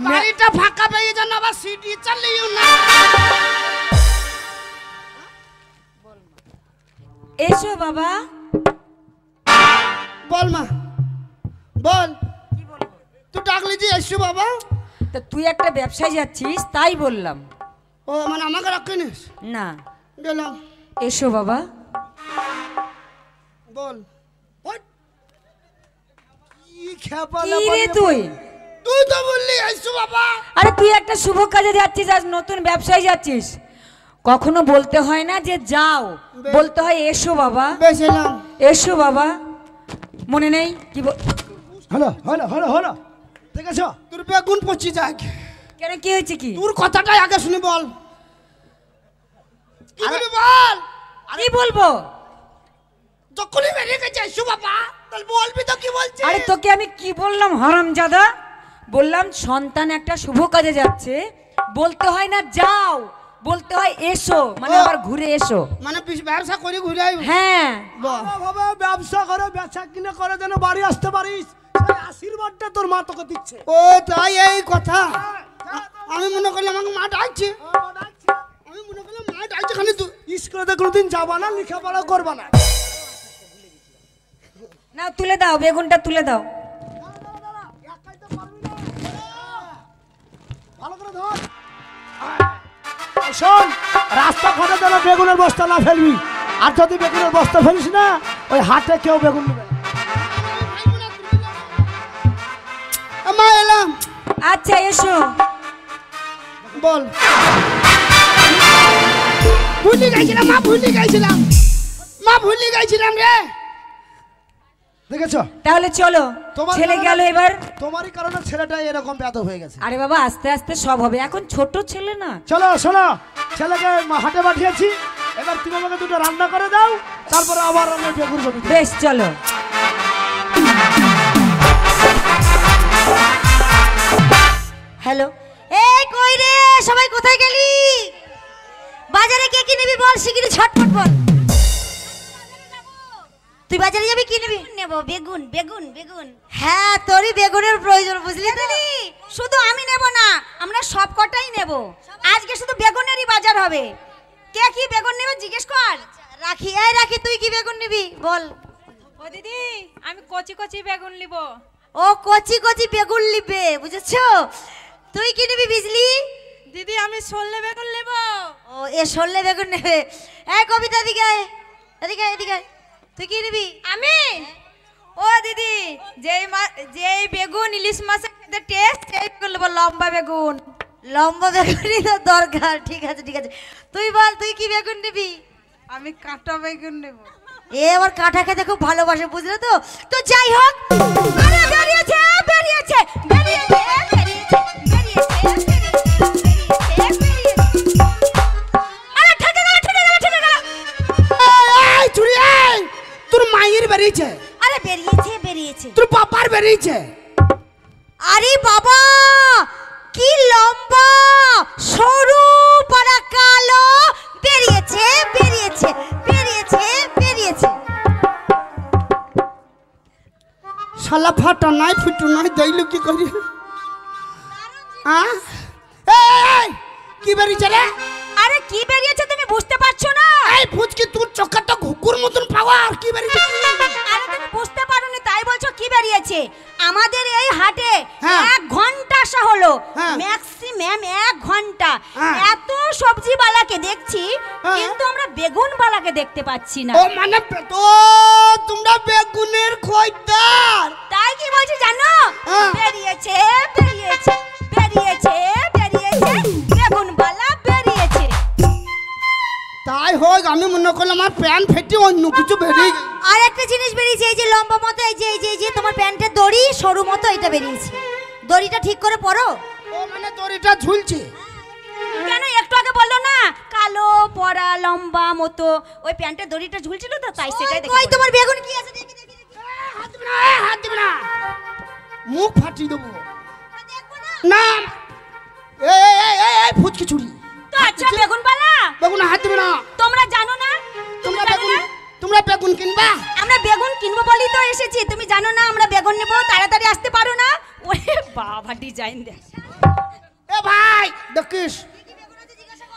বাড়িটা ফাঁকা পেয়ে যান, আবার সিটি চালিও না। এসো বাবা। বল মা বল, তুই ডাকলি যে এসো বাবা। তা তুই একটা ব্যবসায় যাচ্ছিস তাই বললাম। ও মানে আমাকে রাখিনিস? না, গেলাম। এসো বাবা। বল। ওই, কি খেপা কি রে লাপানি তুই? তুই তো বললি এসো বাবা। আরে তুই একটা শুভ কাজে যাচ্ছিস, আজ নতুন ব্যবসায় যাচ্ছিস, কখনো বলতে হয় না যে যাও, বলতে হয় এসো বাবা। বেশ এলাম। এসো বাবা। মনে নেই কি হলো হলো হলো হলো, ঠিক আছে। তোর বেগুন পচি যাক। কেন কি হয়েছে কি? তোর কথাটাই আগে শুনি বল। কি বলি বল। কি বলবো? যখনই বেরিয়ে গেছে এসো বাবা, তাহলে বলবি তো কি বলছিস? আরে তোকে আমি কি বললাম হারামজাদা? বললাম সন্তান একটা শুভ কাজে যাচ্ছে, বলতে হয় না যাও, বলতে হয় এসো, মানে আবার ঘুরে এসো। মানে ব্যবসা করে ঘুরে আইব। হ্যাঁ, বাবা ব্যবসা করে, বেচা কিনে করে যেন বাড়ি আসতে পারিস, সেই আশীর্বাদটা তোর মা তোকে দিচ্ছে। ও তাই এই কথা। আমি মনে করলাম আমাকে মা ডাকছে। আমি মনে করলাম মা ডাকছে, খালি তুই স্কুলে কোনোদিন যাবা না, লেখাপড়া করবা না। না তুলে দাও, বেগুনটা তুলে দাও। ভালো করে ধর। শোন, রাস্তা ঘাটে যেন বেগুনের বস্তা না ফেলবি, আর যদি বেগুনের বস্তা ফেলিস না, ওই হাটে কেউ বেগুন নেবে না। মা এলাম। আচ্ছা এসো। বল। ভুলে গেছিলাম মা, ভুলে গেছিলাম মা, ভুলে গেছিলাম রে। দেখেছো? তাহলে চলো, তোমার ছেলে কারণে- গেল এবার। তোমারই কারণে ছেলেটা এরকম ব্যাধ হয়ে গেছে। আরে বাবা আস্তে আস্তে সব হবে, এখন ছোট ছেলে না। চলো শোনো, ছেলেকে হাটে পাঠিয়েছি, এবার তুমি আমাকে দুটো রান্না করে দাও, তারপরে আবার আমি বেগুন জমি দেব। বেশ চলো। হ্যালো, এই কই রে, সবাই কোথায় গেলি? বাজারে কে কি নিবি বল, শিগগিরই ঝটপট বল। তুই বাজারে যাবি, কি নিবি? নেব বেগুন, বেগুন, বেগুন। হ্যাঁ, তোরই বেগুনের প্রয়োজন, বুঝলি তো? শুধু আমি নেব না, আমরা সব কটাই নেব। আজকে শুধু বেগুনেরই বাজার হবে। কে কি বেগুন নেবে জিজ্ঞেস কর। রাখি, এই রাখি, তুই কি বেগুন নিবি বল। ও দিদি, আমি কচি কচি বেগুন নিব। ও কচি কচি বেগুন নিবে, বুঝেছো? তুই কি নিবি বিজলি? দিদি আমি সল্লে বেগুন নেব। ও এ সল্লে বেগুন নেবে। এই কবিতা এদিকে আয়, এদিকে আয়, এদিকে আয়। তুই কি নিবি? আমি ও দিদি, যেই বেগুন ইলিশ মাছের খেতে টেস্ট, সেই বেগুন নেব, লম্বা বেগুন। লম্বা বেগুনই তো দরকার। ঠিক আছে ঠিক আছে, তুই বল তুই কি বেগুন নিবি? আমি কাঁটা বেগুন নেব। এ আবার কাঁটা খেতে খুব ভালোবাসে, বুঝলে তো? তো যাই হোক, আরে বেরিয়েছে বেরিয়েছে বেরিয়েছে বেরিয়েছে বেরিয়েছে বেরিয়েছে। আরে ঠেকে গেল ঠেকে গেল ঠেকে গেল। এই চুরি, এই তোর মায়ের বেরিয়েছে, আরে বেরিয়েছে বেরিয়েছে। তোর বাবার বেরিয়েছে। আরে বাবা, কি লম্বা সরু পাড়া কালো, বেরিয়েছে বেরিয়েছে বেরিয়েছে বেরিয়েছে। শালা ফাটা নাই ফুটু নাই, দেইলো কি করি? হ্যাঁ এই কি বেরিয়েছে রে? আরে কি বেরিয়েছে তুমি বুঝতে পারছো না? এই ফুচকি, তোর চোখটা ঘুকুর মতন পাওয়ার, কি বেরিয়েছে? আরে তুমি বুঝতে পারোনি তাই বলছো কি বেরিয়েছে? আমাদের এই হাটে হ্যাঁ। 1 ঘন্টা আসা হলো, হ্যাঁ। ম্যাক্সিমাম 1 ঘন্টা। হ্যাঁ। এত সবজিওয়ালাকে দেখছি, হ্যাঁ। কিন্তু আমরা বেগুনওয়ালাকে দেখতে পাচ্ছি না। ও মানে তো তোমরা বেগুনের খরিদ্দার। তাই কি বলছি জানো? হ্যাঁ। বেরিয়েছে বেরিয়েছে বেরিয়েছে বেরিয়েছে বেগুনওয়ালা বেরিয়েছে। তাই হোক, আমি মনে করলাম আমার প্যান্ট ফেটে অন্য কিছু বেরিয়ে গেছে। আর একটা জিনিস বেরিয়েছে, এই যে লম্বা মতো, এই যে তোমার প্যান্টের দড়ি সরু মতো, এটা বেরিয়েছে। দড়িটা ঠিক করে পরো। ও মানে দড়িটা ঝুলছে। কেন একটু আগে বললো না কালো পরা লম্বা মতো ওই প্যান্টের দড়িটা ঝুলছিল তো তাই সেটাই দেখে। ওই তোমার বেগুন কি আছে দেখি দেখি দেখি। হাত দিবি না, হাত দিবি না, মুখ ফাটিয়ে দেবো। দেখবো না। না এই ফুচকি চুরি। তো আচ্ছা বেগুন বালা বেগুন হাত দিবি না। তোমরা জানো না তোমরা বেগুন কিনবা? আমরা বেগুন কিনবো বলি তো এসেছি। তুমি জানো না আমরা বেগুন নেবো, তাড়াতাড়ি আসতে পারো না? ওরে বাবা ডিজাইন দেখ। এ ভাই দেখিস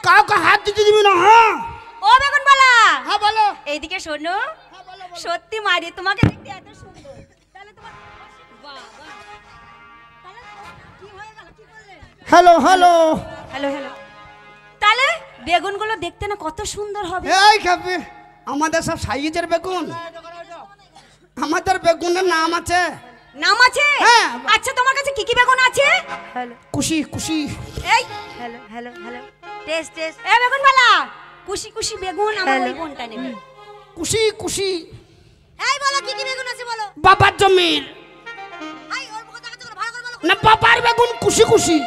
কাউকে হাত দিতে দিবি না। হ্যাঁ ও বেগুন বালা, হ্যাঁ বলো। এইদিকে শোনো, সত্যি মারি তোমাকে দেখতে এত সুন্দর। তাহলে তোমার বাহ বাহ, তাহলে কি হয়ে গেল, কি করলে? Hello hello hello hello. তাহলে বেগুনগুলো দেখতে না কত সুন্দর হবে। এই খাবি আমাদের সব সাইজের বেগুন। আমাদের বেগুনের নাম আছে। নাম আছে? হ্যাঁ। আচ্ছা তোমার কাছে কি কি বেগুন আছে? হ্যালো কুশি কুশি। এই hello hello hello test test. এ বেগুন বালা কুশি কুশি বেগুন আমার ওই বোনটা নেবে। কুশি কুশি। এই বলো কি কি বেগুন আছে বলো। বাবার জমির এই ওর কথা কথা ভালো করে বলো। না বাবার বেগুন কুশি কুশি।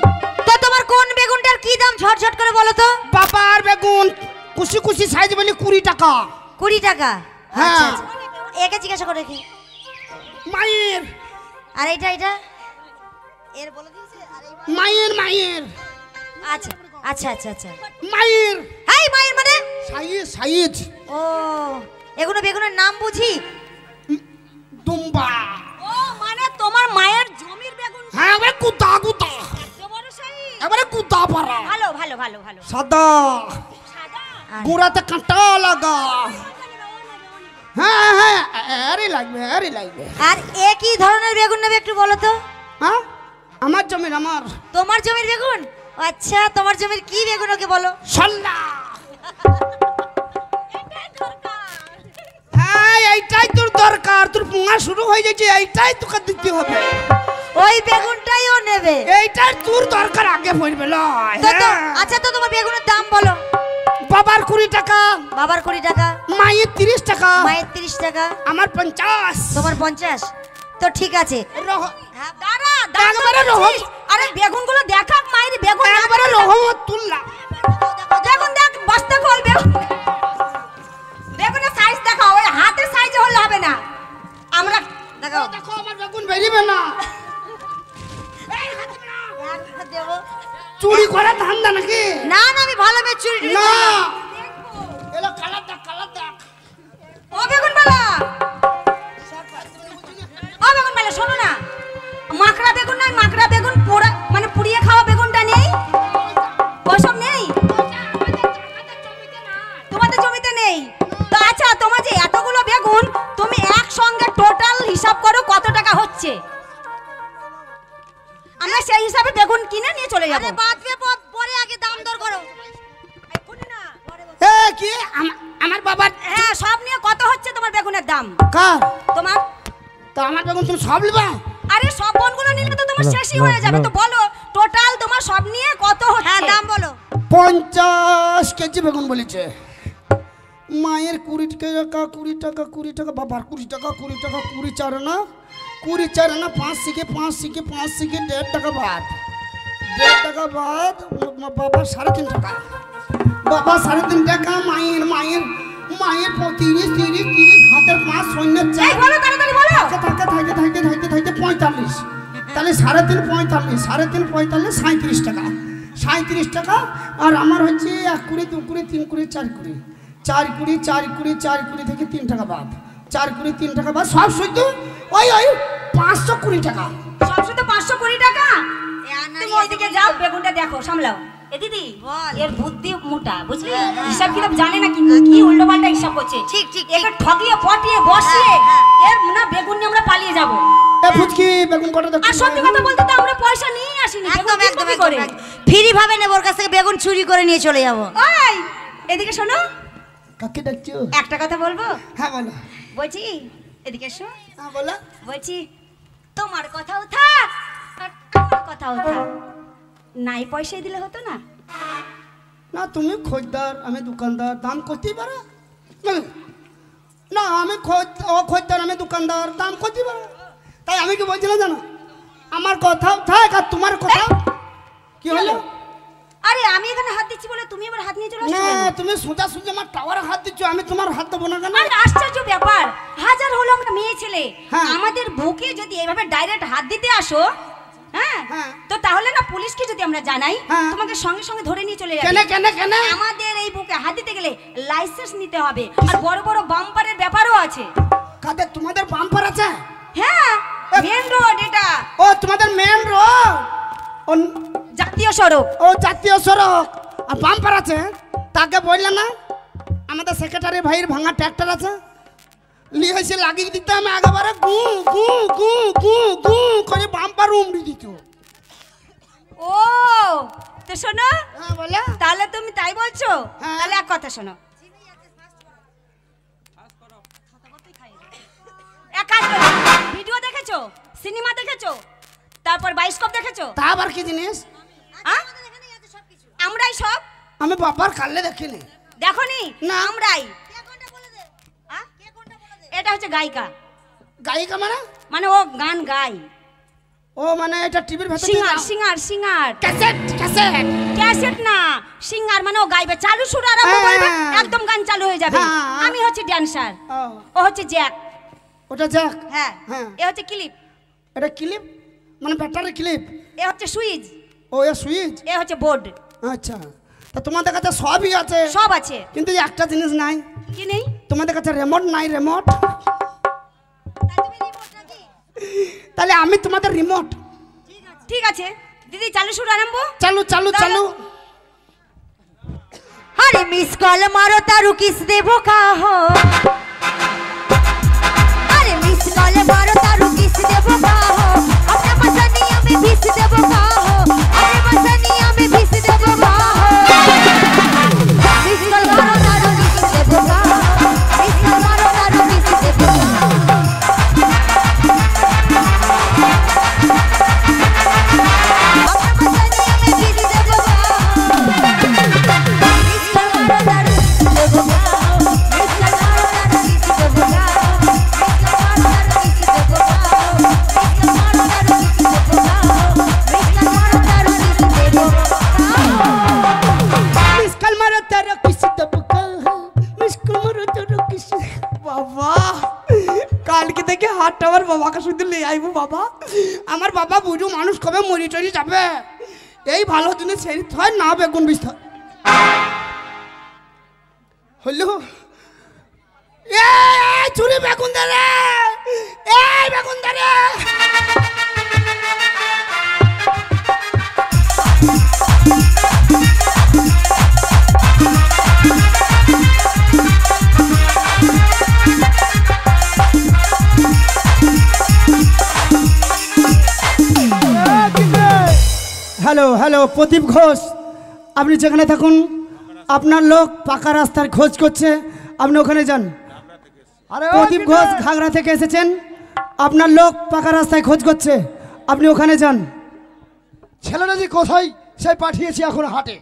তো তোমার কোন বেগুনটার কি দাম ঝটঝট করে বলো তো। বাবার বেগুন কুশি কুশি সাইজ বলি 20 টাকা। 20 টাকা? হ্যাঁ। আচ্ছা আচ্ছা। একে জিজ্ঞাসা করে কি মায়ের আর এটা এটা এর বলে দিয়েছে আর এই মায়ের মায়ের আচ্ছা আচ্ছা আচ্ছা আচ্ছা। মায়ের এই মায়ের মানে সাইজ সাইজ ও এগুলো বেগুনের নাম বুঝি। দুম্বা। ও মানে তোমার মায়ের জমির বেগুন। হ্যাঁ এবারে কুতা কুতা, এত বড় সাইজ। এবারে কুতা পারা। ভালো ভালো ভালো ভালো। সাদা সাদা গোড়াতে কাঁটা লাগা। হ্যাঁ হ্যাঁ আরে লাগবে আরে লাগবে। আর একই ধরনের বেগুন নেবে একটু বলো তো। হ্যাঁ আমার জমির আমার তোমার জমির বেগুন? আচ্ছা তোমার জমির কি বেগুন ওকে বলো। সল্লা। হ্যাঁ এইটাই তোর দরকার। তোর পুঙা শুরু হয়ে গেছে, এইটাই তোকে দিতে হবে। ওই বেগুনটাই ও নেবে। এইটাই তোর দরকার আগে পড়বে লয়। তো তো হ্যাঁ। আচ্ছা তো তোমার বেগুনের দাম বলো। বাবার 20 টাকা, বাবার 20 টাকা, মায়ের 30 টাকা, মায়ের 30 টাকা, আমার 50। তোমার 50। তো ঠিক আছে। রহ- দাঁড়া একবারে রহম- আরে বেগুনগুলো দেখাক মায়ের বেগুন। একবারে রহমত তুল্লা। বেগুন দেখ বস্তা খোল বেগুন। বেগুনের সাইজ দেখাও, ওই হাতের সাইজে হলে হবে না। আমরা দেখাও। দেখো আমার বেগুন বেরিবে না। দেবো চুরি করে ধান্দা নাকি? না না আমি ভালো মেয়ে চুরি টুরি না করি না। এলো কালার দেখ কালার দেখ। ও বেগুন বালা, ও বেগুন বালা শোনো না, মাকড়া বেগুন নয়, মাকড়া বেগুন পোড়া মানে পুড়িয়ে খাওয়া বেগুনটা নেই? ওসব নেই তোমাদের জমিতে নেই তো? আচ্ছা তোমার যে এতগুলো বেগুন তুমি একসঙ্গে টোটাল হিসাব করো কত টাকা হচ্ছে, আমরা সেই হিসাবে বেগুন কিনে নিয়ে চলে যাবো। বাদবে পরে আগে দাম দর করো। এক্ষুনি না, পরে বলো। এ কি আমার বাবার হ্যাঁ সব নিয়ে কত হচ্ছে তোমার বেগুনের দাম? কার? তোমার তো আমার বেগুন তুমি সব লিবা? আরে সব বনগুলো নিলে তো তোমার শেষই হয়ে যাবে। তো বলো টোটাল তোমার সব নিয়ে কত হচ্ছে? হ্যাঁ দাম বলো। 50 কেজি বেগুন বলেছে। মায়ের 20 টাকা 20 টাকা 20 টাকা, বাবার 20 টাকা 20 টাকা 20 চার না 20 চার না 5 শিখে 5 শিখে 5 শিখে 1.5 টাকা বাদ, 1.5 টাকা বাদ। বাবার 3.5 টাকা, বাবা 3.5 টাকা। মায়ের মায়ের মায়ের 30 30 30 হাতের 5 সৈন্যের এই চাই বলো তাড়াতাড়ি বলো। থাকে 45। তাহলে 3.5 45, 3.5 45 37 টাকা, 37 টাকা। আর আমার হচ্ছে 1 কুড়ি 2 কুড়ি 3 কুড়ি 4 কুড়ি 4 কুড়ি 4 কুড়ি 4 কুড়ি থেকে 3 টাকা বাদ, 4 কুড়ি 3 টাকা বাদ, সব সইত ওই 520 টাকা। সব শুধু 520 টাকা। তুমি ওইদিকে যাও বেগুনটা দেখো সামলাও। এ দিদি এর বুদ্ধি মোটা বুঝলি, হিসাব কিতাব জানে না কিন্তু কি উল্টো পাল্টা হিসাব করছে। ঠিক ঠিক একে ঠকিয়ে পটিয়ে বসিয়ে এর না বেগুন নিয়ে আমরা পালিয়ে যাব। এ ফুচকি বেগুন কটা দেখো। আর সত্যি কথা বলতে তো আমরা পয়সা নিয়ে আসিনি। একদম বেগুন একদম কি করে ফ্রি ভাবে নেব, ওর কাছ থেকে বেগুন চুরি করে নিয়ে চলে যাব। ওই এদিকে শোনো, কাকে ডাকছো? একটা কথা বলবো। হ্যাঁ বলো। বলছি এদিকে শো, হ্যাঁ বলো। বলছি তোমার কথাও থাক আর আমার কথাও থাক, নাই পয়সাই দিলে হতো না? না তুমি খদ্দার আমি দোকানদার, দাম করতেই পারো না। আমি খদ্দার আমি দোকানদার, দাম করতেই পারো। তাই আমি কি বলছিলাম জানো, আমার কোথাও থাক আর তোমার কোথাও কি হলো? আরে আমি এখানে হাত দিচ্ছি বলে তুমি আবার হাত নিয়ে চলে না আসছো কেন? তুমি সোজা সোজা আমার টাওয়ারে হাত দিচ্ছ, আমি তোমার হাত দেবো না কেন? আরে আশ্চর্য ব্যাপার, হাজার হলো আমরা মেয়ে ছেলে, হ্যাঁ। আমাদের বুকে যদি এইভাবে ডাইরেক্ট হাত দিতে আসো, হ্যাঁ হ্যাঁ। তো তাহলে না পুলিশকে যদি আমরা জানাই, হ্যাঁ। তোমাকে সঙ্গে সঙ্গে ধরে নিয়ে চলে কেন যাবে। কেন কেন? আমাদের এই বুকে হাত দিতে গেলে লাইসেন্স নিতে হবে, আর বড় বড় বাম্পারের ব্যাপারও আছে। কাদের তোমাদের বাম্পার আছে? হ্যাঁ, মেন রোড এটা, ও তোমাদের মেন রোড, ও জাতীয় সড়ক। ও জাতীয় সড়ক, আর বাম্পার আছে। তাকে বললে না আমাদের সেক্রেটারি ভাইয়ের ভাঙা ট্র্যাক্টর আছে, নিয়ে এসে লাগিয়ে দিতে, আমি আগেবারে গু গু গু গু গু করে বাম্পার উমড়ি দিত। ও তো শোনো, হ্যাঁ বলে। তাহলে তুমি তাই বলছো, হ্যাঁ। তাহলে এক কথা শোনো, এক কাজ করো, ভিডিও দেখেছো, সিনেমা দেখেছো, তারপর বায়োস্কোপ দেখেছো? তা আবার কি জিনিস? আহ? আমরাই সব আমি বাবার কালে দেখিনি। দেখোনি? না। আমরাই। আহ? এটা হচ্ছে গায়িকা, গায়িকা মানে? মানে ও গান গায়। ও মানে এটা টিভির ভেতর singer singer singer, cassette cassette. Cassette না, সিঙ্গার মানে ও গাইবে, চালু সুর আরম্ভ হ্যাঁ। করবে, একদম গান চালু হয়ে যাবে। হ্যাঁ। আমি হচ্ছে ড্যান্সার, ও, ও হচ্ছে জ্যাক। ওটা যাক। হ্যাঁ, হ্যাঁ। এ হচ্ছে ক্লিপ, এটা ক্লিপ মানে ব্যাটারি ক্লিপ। এ হচ্ছে সুইচ, ও এ সুইচ। এ হচ্ছে বোর্ড, আচ্ছা, তা তোমাদের কাছে সবই আছে, সব আছে। কিন্তু একটা জিনিস নাই, কি নেই? তোমাদের কাছে রিমোট নাই। রিমোট? তাহলে আমি তোমাদের রিমোট। ঠিক আছে দিদি, চালু সুর আরম্ভ। চালু চালু চালু। আরে মিস কল মারো তারু কিস দেবো কাহো, আরে মিস কল মারো তারু কিস দেবো কাহো, अपना मसनिया में भीस देबो काहो, अरे मसनिया में भीस देबो काहो, मिस कल मारो तारु किस देबो काहो, मिस कल मारो तारु किस देबो काहो, মিসকাল মারো তারো কিস দেবো কাহো, মিসকাল মারো তারো কিস। বাবা কালকে থেকে হাতটা আমার বাবাকে শুধু নিয়ে আইবো। বাবা আমার বাবা বুঝু মানুষ কবে মরি টরি যাবে, এই ভালো দিনে সেই হয় না বেগুন বিস্তার হলো। এই চুরি বেগুন দে রে, এই বেগুন দে রে। হ্যালো হ্যালো, প্রদীপ ঘোষ, আপনি যেখানে থাকুন, আপনার লোক পাকা রাস্তার খোঁজ করছে, আপনি ওখানে যান। আরে ও প্রদীপ কিনে? ঘোষ ঘাগড়া থেকে এসেছেন, আপনার লোক পাকা রাস্তায় খোঁজ করছে, আপনি ওখানে যান। ছেলেটা যে কোথায় সে পাঠিয়েছি এখন হাটে,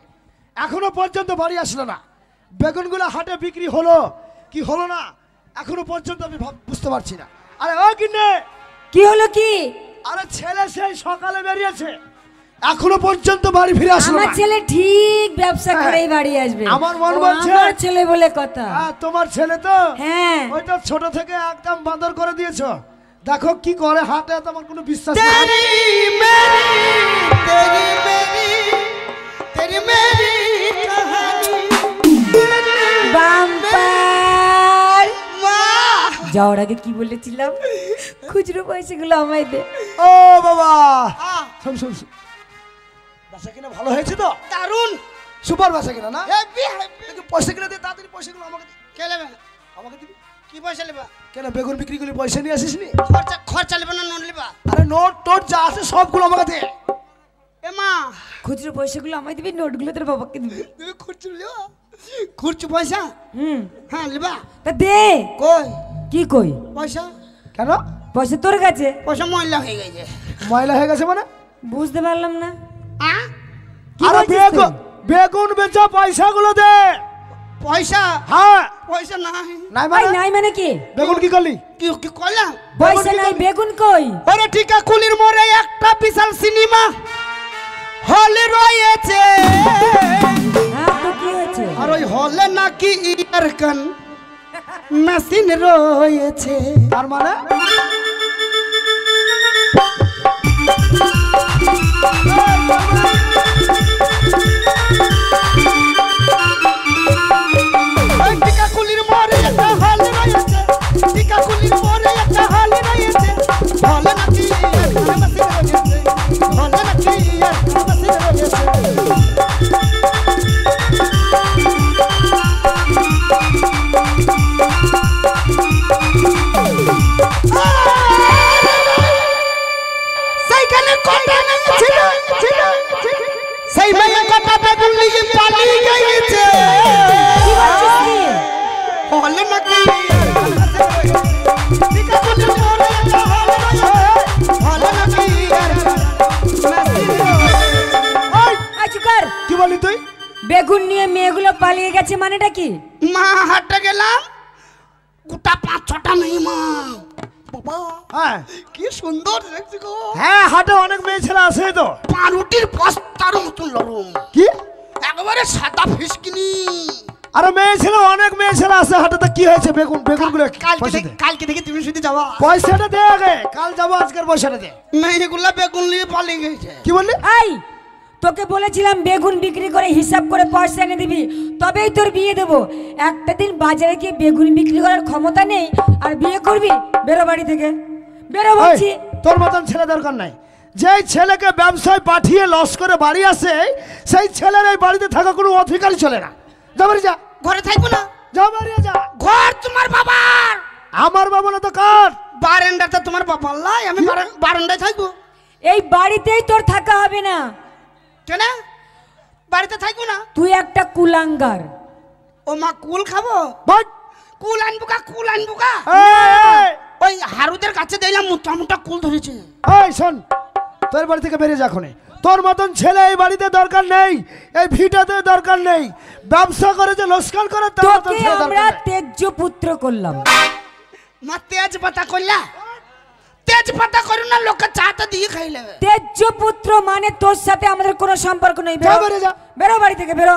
এখনো পর্যন্ত বাড়ি আসলো না। বেগুনগুলো হাটে বিক্রি হলো কি হলো না এখনো পর্যন্ত আমি বুঝতে পারছি না। আরে ও কিনে, কি হলো কি? আরে ছেলে সেই সকালে বেরিয়েছে, এখনো পর্যন্ত বাড়ি ফিরে আসলো আমার না। ছেলে ঠিক ব্যবসা হ্যাঁ। করেই বাড়ি আসবে। আমার মন ও বলছে। আমার ছেলে বলে কথা। হ্যাঁ, তোমার ছেলে তো হ্যাঁ। ওইটা ছোট থেকে একদম বান্দর করে দিয়েছো। দেখো কি করে হাটে, তোমার কোনো বিশ্বাস নেই। তেরি মেরি তেরি মেরি তেরি মেরি কাহানি। বাম্পার মা যাওয়ার আগে কি বলেছিলাম, খুচরো পয়সাগুলো আমায় দে। ও বাবা, শোন শোন শোন। বাসা কিনা ভালো হয়েছে তো? দারুন সুপার বাসা কিনা না? Heavy heavy. একটু পয়সা কিনা দে, তাড়াতাড়ি পয়সাগুলো আমাকে দে। কে নেবে? আমাকে দিবি কি পয়সা নেবা? কেন? বেগুন বিক্রি করে পয়সা নিয়ে আসিস নি? খরচা খরচা নেবে না নোট নেবা? আরে নোট টোট যা আছে সবগুলো আমাকে দে। এ মা খুচরো পয়সাগুলো আমায় দিবি, নোটগুলো তোর বাবাকে দিবি। তুমি খুরচু লিবা? খুরচু পয়সা? হুম, হ্যাঁ লিবা। তা দে। কই কি কই? পয়সা? কেন পয়সা তোর কাছে? পয়সা ময়লা হয়ে গেছে। ময়লা হয়ে গেছে মানে? বুঝতে পারলাম না। আ কি আরে বলছিস বেগুন তুই? বেগুন বেচা পয়সাগুলো দে। পয়সা? হ্যাঁ, পয়সা নাই। নাই ভাই মানে? নাই মানে কি? বেগুন কি করলি? কি কি কইলাম? পয়সা নাই, বেগুন কই? ওরে টিকাকুলির মোড়ে একটা বিশাল সিনেমা হল রয়েছে, হ্যাঁ তো কি হয়েছে? আর ওই হলে নাকি ইয়ার কান মেশিন রয়েছে। তার মানে ওই টিকাকুলির মোড়ে একটা হল রয়েছে, টিকাকুলির মোড়ে একটা হল রয়েছে, হলে নাকি ইয়ার কান মেশিন রয়েছে, হলে নাকি ইয়ার কান মেশিন রয়েছে। সেইখানে কটা মেয়ে ছিল, সেই মেয়ে কটা বেগুন নিয়ে পালিয়ে গেছে। কি বলছিস কি? হলে নাকি টিকাকুলির মোড়ে একটা হল রয়েছে, হলে নাকি ইয়ার কান মেশিন রয়েছে। আই চুপ কর। কি বলি তুই? বেগুন নিয়ে মেয়েগুলো পালিয়ে গেছে মানেটা কি? মা হাটে গেলাম, গোটা 5-6টা মেয়ে মা। বাবা হ্যাঁ কি সুন্দর দেখছি গো, হ্যাঁ, হাটে অনেক মেয়ে ছেলে আছে তো। পাউরুটির বস্তার মতো নরম, কি? একেবারে সাদা ফিসকিনি। আরে মেয়ে ছেলে, অনেক মেয়ে ছেলে আছে হাটে। তো কি হয়েছে? বেগুন গুলো কালকে দেখি তুমি শুধু যাবা, পয়সাটা দে আগে, কাল যাবো, আজকের পয়সাটা দে। মেয়েগুলা বেগুন নিয়ে পালিয়ে গেছে। কি বললি? এই তোকে বলেছিলাম বেগুন বিক্রি করে হিসাব করে পয়সা এনে দিবি, তবেই তোর বিয়ে দেবো। একটা দিন বাজারে গিয়ে বেগুন বিক্রি করার ক্ষমতা নেই আর বিয়ে করবি? বেরো বাড়ি থেকে, বেরো বলছি। এই, তোর মতন ছেলে দরকার নাই। যেই ছেলেকে ব্যবসায় পাঠিয়ে লস করে বাড়ি আসে, সেই ছেলের এই বাড়িতে থাকা কোনো অধিকারই চলে না। যা বাড়ি যা, ঘরে থাকবো না, যা বাড়ি যা। ঘর তোমার বাবার, আমার বাবা না তো কার? বারান্দাতে তোমার বাবা লাই, আমি বারান্দায় থাকবো। এই বাড়িতেই তোর থাকা হবে না। কেন বাড়িতে থাকবো না? তুই একটা কুলাঙ্গার। ও মা কুল খাবো? বাট! কুল আনবো কা, কুল আনবো কা। এই, ওই হারুদের কাছে দিলাম, মোটা মোটা কুল ধরেছে। এই শোন, তোর বাড়ি থেকে বেরিয়ে যা এখনই। তোর মতন ছেলে এই বাড়িতে দরকার নেই, এই ভিটাতে দরকার নেই। ব্যবসা করে যে লোকসান করে তার মতন তোকে ছেলে দরকার আমরা নেই। তেজ্য পুত্র করলাম। মা তেজ পাতা করলা, তেজ পাতা করো না, লোকে চাটা দিয়ে খাইলে। তেজ্য পুত্র মানে তোর সাথে আমাদের কোনো সম্পর্ক নেই। যা বেরিয়ে যা। বেরো বাড়ি থেকে, বেরো।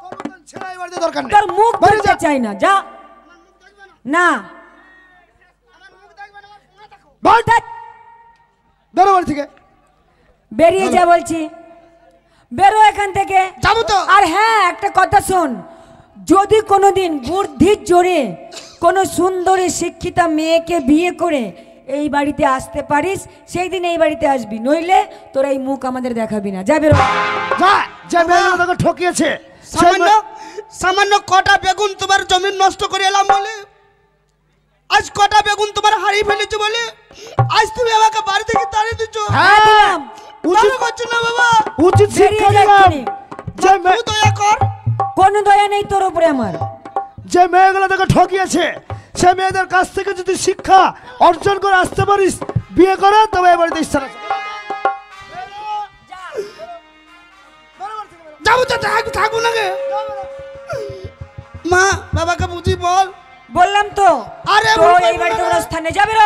তোর মতন ছেলে এই বাড়িতে দরকার নেই। তোর মুখ বেরিয়ে দেখতে যা। চাই না, যা। না বাট! বেরো বাড়ি থেকে। বেরিয়ে যা বলছি, বেরো এখান থেকে। যাবো তো। আর হ্যাঁ, একটা কথা শোন, যদি কোনোদিন বুদ্ধির জোরে কোনো সুন্দরী শিক্ষিতা মেয়েকে বিয়ে করে এই বাড়িতে আসতে পারিস, সেই দিন এই বাড়িতে আসবি, নইলে তোর এই মুখ আমাদের দেখাবি না। যা বেরো। যা, যে মেয়েগুলো তোকে ঠকিয়েছে, সেই সামান্য মেয়ে- সামান্য কটা বেগুন তোমার জমি নষ্ট করে এলাম বলে, আজ কটা বেগুন তোমার হারিয়ে ফেলেছো বলে, আজ তুমি আমাকে বাড়ি থেকে তাড়িয়ে দিচ্ছ। হ্যাঁ, দিলাম। উচিত ভালো করছো না বাবা, উচিত শিক্ষা বেরিয়ে যা দিলাম। এক্ষুনি। যে মেয়ে- তুই দয়া কর। কোনো দয়া নেই তোর উপরে আমার। যে মেয়েগুলো তোকে ঠকিয়েছে, সে মেয়েদের কাছ থেকে যদি শিক্ষা অর্জন করে আসতে পারিস, বিয়ে করে, তবে এ বাড়িতে ইচ্ছা আছে। যাবো তো, থাকবো না গে। মা বাবাকে বুঝি বল। বললাম তো, আরে তোর বলবো এই বাড়িতে না। কোনো স্থানে যা, বেরো।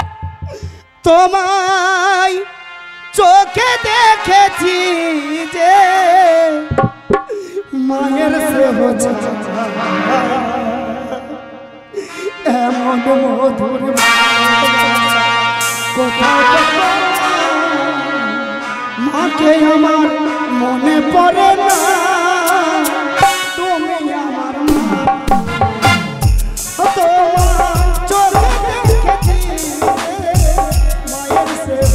তোমায় চোখে দেখেছি যে মায়ের স্নেহ এমন মধুর মাকে আমার মনে পড়ে না, তুমি আমার মা। তোমার চোখে দেখেছি মায়ের স্নেহ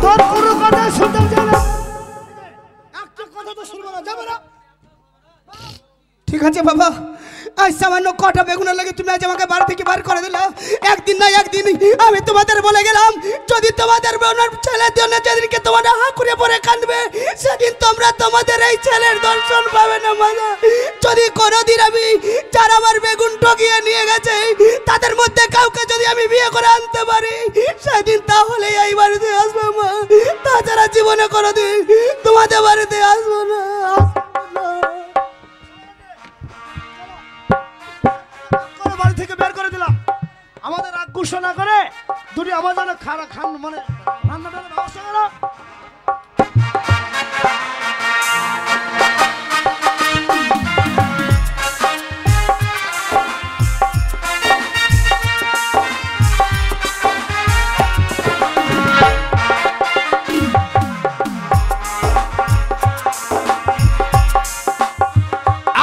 তোর কোনো কথা শুনতে চাই না, একটা কথা তো শুনবো না, যাবে না। ঠিক আছে বাবা, আজ সামান্য কটা বেগুনের লাগে তুমি আজ আমাকে বাড়ি থেকে বার করে দিলে। একদিন না একদিন আমি তোমাদের বলে গেলাম, যদি তোমাদের বোনের ছেলের জন্য যেদিনকে তোমাদের হাঁকুড়ে পরে কাঁদবে, সেদিন তোমরা তোমাদের এই ছেলের দর্শন পাবে না মালা। যদি কোনোদিন আমি যারা আমার বেগুন ঠকিয়ে নিয়ে গেছে তাদের মধ্যে কাউকে যদি আমি বিয়ে করে আনতে পারি, সেদিন তাহলে এই বাড়িতে আসবো মা, তাছাড়া জীবনে কোনোদিন তোমাদের বাড়িতে আসবো না। বাড়ি থেকে বের করে দিলাম, আমাদের রাগ গুসা না করে দুটি আমার জন্য খান মানে রান্নাটার ব্যবস্থা করো।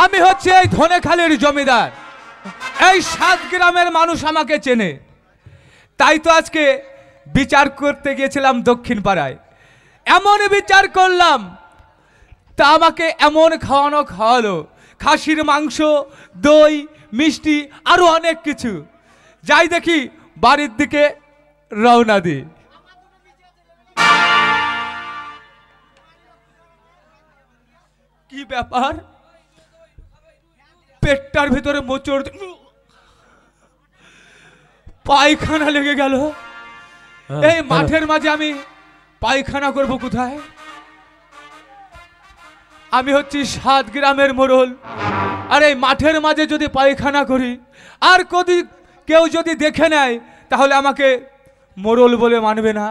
আমি হচ্ছে এই ধনেখালির জমিদার, এই 7 গ্রামের মানুষ আমাকে চেনে। তাই তো আজকে বিচার করতে গিয়েছিলাম দক্ষিণ পাড়ায়, এমন বিচার করলাম তা আমাকে এমন খাওয়ালো, খাসির মাংস, দই, মিষ্টি, আরো অনেক কিছু। যাই দেখি বাড়ির দিকে রওনা দিই। কি ব্যাপার, পেটটার ভিতরে মোচড়, পায়খানা লেগে গেল। এই মাঠের মাঝে আমি পায়খানা করব কোথায়? আমি হচ্ছি 7 গ্রামের মোড়ল, আর এই মাঠের মাঝে যদি পায়খানা করি আর কেউ যদি দেখে নেয় তাহলে আমাকে মোড়ল বলে মানবে না।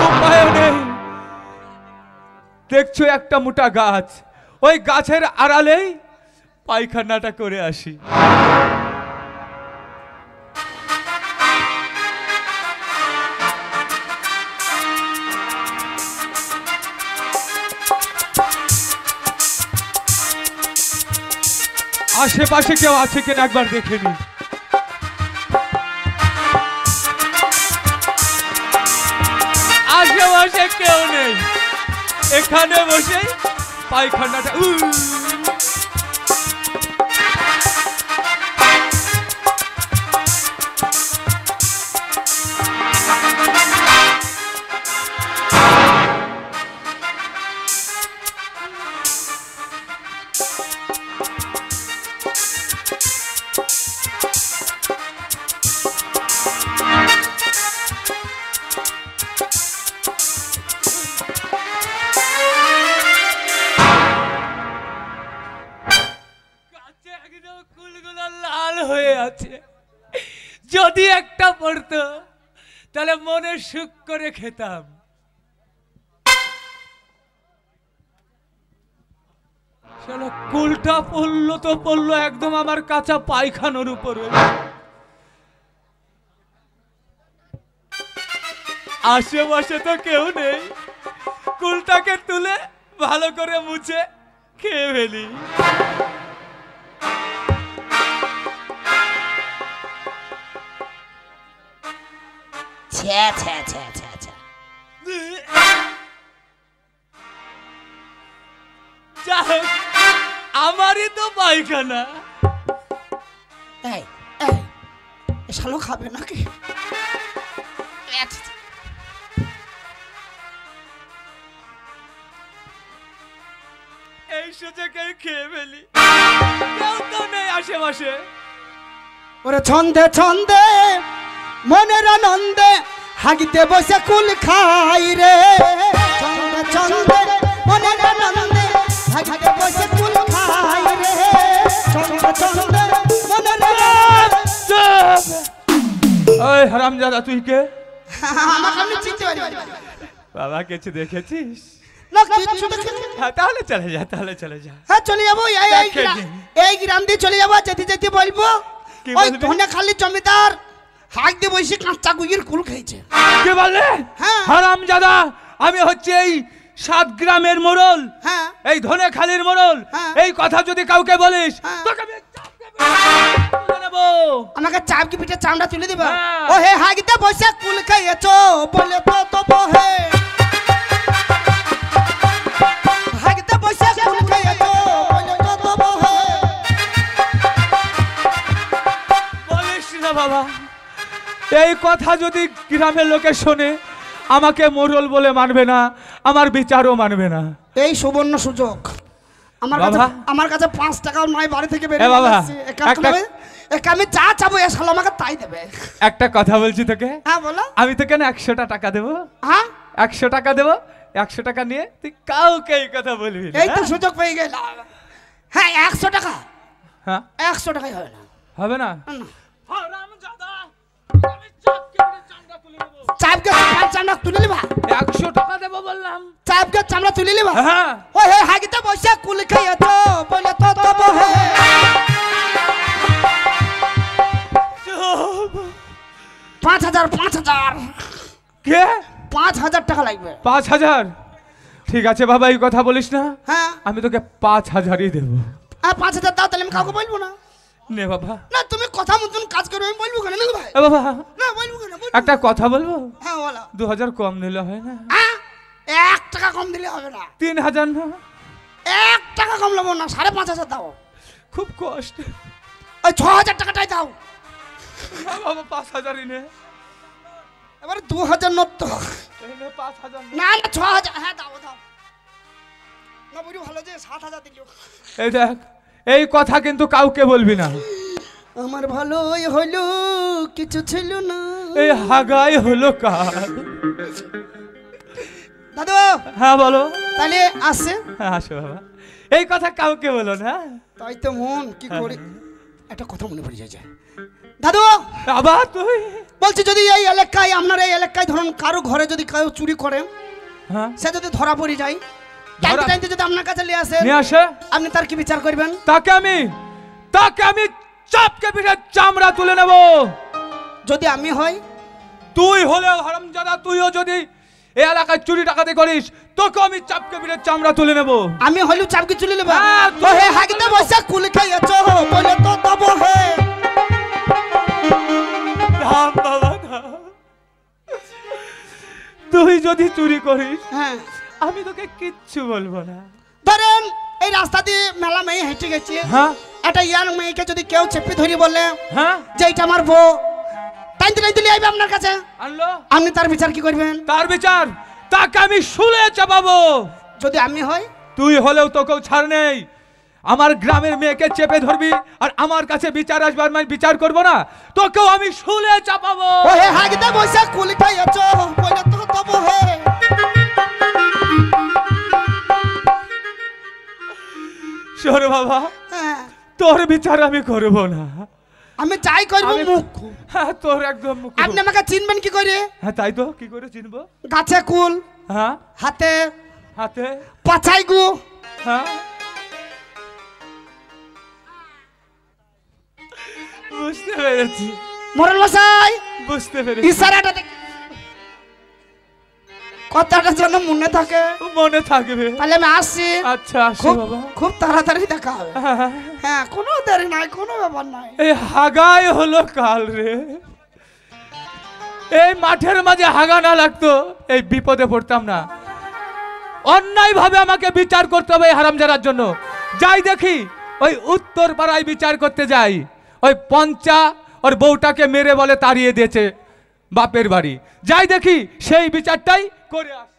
উপায় নেই। দেখছো একটা মোটা গাছ, ওই গাছের আড়ালেই পায়খানাটা করে আসি। আশেপাশে কেউ আছে কিনা একবার দেখে নি। আশেপাশে কেউ নেই, এখানে বসে পায়খানাটা লাল হয়ে আছে। যদি একটা পড়তো তাহলে মনে সুখ করে খেতাম। কুলটা পড়লো তো পড়লো একদম আমার কাঁচা পায়খানার উপরে। আশেপাশে তো কেউ নেই, কুলটাকে তুলে ভালো করে মুছে খেয়ে ফেলি। আমারই তো পায়খানা। শালো খাবে নাকি? এই সুযোগে খেয়ে ফেলি, কেউ তো নেই আশেপাশে। ওরে ছন্দে ছন্দে মনের আনন্দে হাগিতে বসে কুল খাই রে। ছন্দে ছন্দে মনের আনন্দে হাগিতে বসে কুল খাই রে। ছন্দে ছন্দে মনের আনন্দে। ওই হারামজাদা তুই কে? আমাকে আমি চিনতে পারি বাবা কিছু দেখেছিস? না কিছু দেখিনি। হ্যাঁ তাহলে চলে যা, তাহলে চলে যা। হ্যাঁ চলে যাবো, এই গ্রাম দিয়ে চলে যাবো। যেতে যেতে বলবো ওই ধনেখালি জমিদার হাঁক দিয়ে বসে কাঁচা গুইয়ের কুল খেয়েছে। কে বললে? হ্যাঁ হারামজাদা, আমি হচ্ছে এই 7 গ্রামের মোড়ল, হ্যাঁ এই ধনেখালির মোড়ল। হ্যাঁ। এই কথা যদি কাউকে বলিস হ্যাঁ। তোকে আমি তুলে নেবো। আমাকে চাপকি পিঠে চামড়া তুলে দিবা। হ্যাঁ। ও হে হাঁক দিয়ে বসে কুল খেয়েছো বলে তো তো বহে। এই কথা যদি গ্রামের লোকে শোনে আমাকে মোড়ল বলে মানবে না, আমার বিচারও মানবে না। এই সুবর্ণ সুযোগ আমার কাছে 5 টাকাও নয়, বাড়ি থেকে বেরিয়ে বাবা, আসছি। আমি যা চাবো এ শালা আমাকে তাই দেবে। একটা কথা বলছি তোকে। হ্যাঁ বলো। আমি তোকে না 100টা টাকা দেবো। হ্যাঁ 100 টাকা দেবো, 100 টাকা নিয়ে তুই কাউকে এই কথা বলবি না। এই তো সুযোগ পেয়ে গেলাম। হ্যাঁ 100 টাকা। হ্যাঁ 100 টাকাই হবে না। হবে না? চাপকে চামড়া তুলে নিবা। 100 টাকা দেবো বললাম। চাপকে চামড়া তুলে নিবা। হ্যাঁ ওই হে হাগিতে বসে কুল খাইয়াছো বলে তো তব হে। 5000 কে? 5000 টাকা লাগবে। 5000? ঠিক আছে বাবা, এই কথা বলিস না। হ্যাঁ আমি তোকে 5000ই দেবো। 5000 দাও, তাহলে আমি কাউকে বলবো না। নে বাবা। না তুমি কথা মতন কাজ করবে, আমি বলবো কেন নাকি ভাই? এ বাবা, না বলবো কেন? একটা কথা বলবো? হ্যাঁ বলো। 2000 কম নিলে হয় না? 1 টাকা কম দিলে হবে না। 3000 না? 1 টাকা কম নেবো না, 5500 দাও। খুব কষ্ট। ওই 6000 টাকাটাই দাও। না বাবা, 5000ই নে। এবারে 2000 নত তো। এই নে 5000। না না 6000। হ্যাঁ দাও দাও। না বুঝি ভালো যে 7000 দিল। এই দেখ, এই কথা কিন্তু কাউকে বলবি না। আমার ভালোই হলো কিছু ছিল না। এই হাগাই হলো কার? দাদু হ্যাঁ বলো। তাহলে আসে। হ্যাঁ আসো বাবা, এই কথা কাউকে বলো না। তাই তো মন কি করি, একটা কথা মনে পড়ে যায়। দাদু আবার তুই? বলছি যদি এই এলাকায়, আপনার এই এলাকায় ধরুন কারো ঘরে যদি কেউ চুরি করে, হ্যাঁ সে যদি ধরা পড়ে যায়, টাইমে টাইমে যদি আপনার কাছে নিয়ে আসে, নিয়ে আসে, আপনি তার কি বিচার করবেন? তাকে আমি চাপকে পিঠে চামড়া তুলে নেব। যদি আমি হই? তুই হলেও হারামজাদা, তুইও যদি এই এলাকায় চুরি ডাকাতি করিস, তোকে আমি চাপকে পিঠে চামড়া তুলে নেব। আমি হইলেও চাপকে চুরি নেব। হ্যাঁ, তো হে হাগিতে বসে কুল খাইয়াছো বলে তো তব হে। থাম বাবা থাম। তুই যদি চুরি করিস, হ্যাঁ আমি তোকে কিচ্ছু বলবো না। ধরেন এই রাস্তা দিয়ে মেলা মেয়ে হেঁটে গেছে, হ্যাঁ একটা ইয়াং মেয়েকে যদি কেউ চেপে ধরি বলে হ্যাঁ যে এটা আমার বউ, টাইমতে টাইমতে নিয়ে আসবে আপনার কাছে, আনলো, আপনি তার বিচার কি করবেন? তার বিচার তাকে আমি শুলে চাপাবো। যদি আমি হই? তুই হলেও তোকেও ছাড় নেই। আমার গ্রামের মেয়েকে চেপে ধরবি আর আমার কাছে বিচার আসবে, আর আমি বিচার করবো না, তোকেও আমি শুলে চাপাবো। ও হে হাগিতে বসে কুল খাইয়াছো বলে তো তব হে। শোন বাবা, হ্যাঁ তোর বিচার আমি করব না। আমি যাই করবো আমি- মুখ। হ্যাঁ তোর একদম মুখ। আপনি আমাকে চিনবেন কি করে? হ্যাঁ তাই তো, কি করে চিনবো? গাছে কুল, হ্যাঁ হাতে হাতে, পাছাই গু। হ্যাঁ বুঝতে পেরেছি, মোরল মশাই বুঝতে পেরেছি। ইশারাটা দেখ, কথাটা যেন মনে থাকে। মনে থাকবে। তাহলে আমি আসছি। আচ্ছা আসো খুব বাবা। খুব তাড়াতাড়ি দেখা হবে। হ্যাঁ, হ্যাঁ কোনো দেরি নাই, কোনো ব্যাপার নাই। এই হাগাই হলো কাল রে। এই মাঠের মাঝে হাগা না লাগতো, এই বিপদে পড়তাম না। অন্যায় ভাবে আমাকে বিচার করতে হবে এই হারামজাদার জন্য। যাই দেখি ওই উত্তর পাড়ায় বিচার করতে যাই, ওই পঞ্চা ওর বউটাকে মেরে বলে তাড়িয়ে দিয়েছে বাপের বাড়ি। যাই দেখি সেই বিচারটাই করে আসি।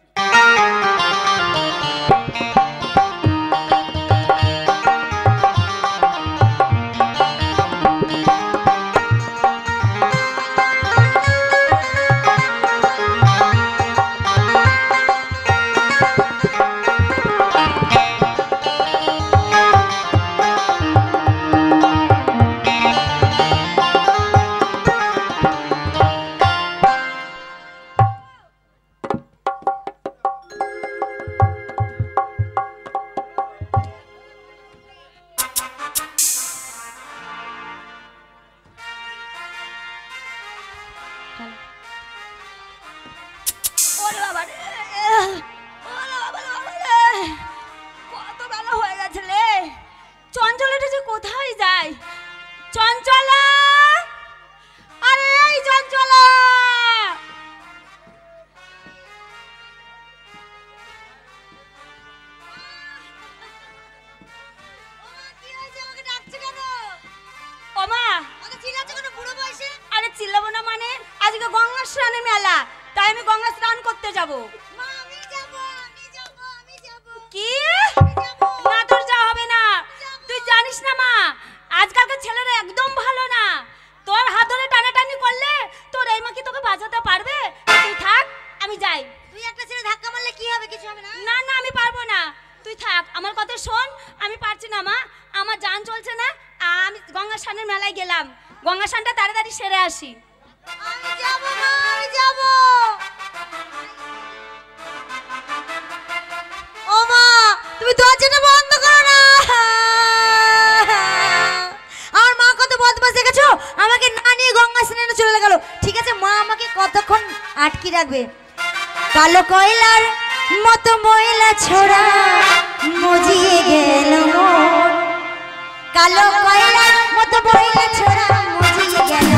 ওরে বাবা রে, ওরে বাবা রে, বাবা রে, কত বেলা হয়ে গেছে রে। চঞ্চলাটা যে কোথায় যায়? চঞ্চলা, আরে এই চঞ্চলা। ওমা, চিল্লাচ্ছ কেন বুড়ো বয়সে? আরে চিল্লাবো না মানে, আজকে গঙ্গা স্নানের মেলা, তাই আমি গঙ্গা স্নান করতে যাব। কি না, তোর যা হবে না। তুই জানিস না মা, আজকালকার ছেলেরা একদম ভালো না। তোর হাত ধরে টানাটানি করলে তোর এই মা কি তোকে বাঁচাতে পারবে? তুই থাক, আমি যাই। তুই একটা ছেলে ধাক্কা মারলে কি হবে? কিছু হবে না। না না, আমি পারবো না। তুই থাক, আমার কথা শোন। আমি পারছি না মা, আমার জান চলছে না। আমি গঙ্গা স্নানের মেলায় গেলাম, গঙ্গা স্নানটা তাড়াতাড়ি সেরে আসি। আমি যাব মা, আমি যাব। ও মা, তুমি দরজাটা বন্ধ করো না। আমার মা কত বদমাশ দেখেছো, আমাকে না নিয়ে গঙ্গা স্নানে চলে গেল। ঠিক আছে, মা আমাকে কতক্ষণ আটকে রাখবে? কালো কয়লার মতো ময়লা ছোড়া মজিয়ে গেল মন, কালো কয়লার মতো ময়লা ছোড়া মজিয়ে গেল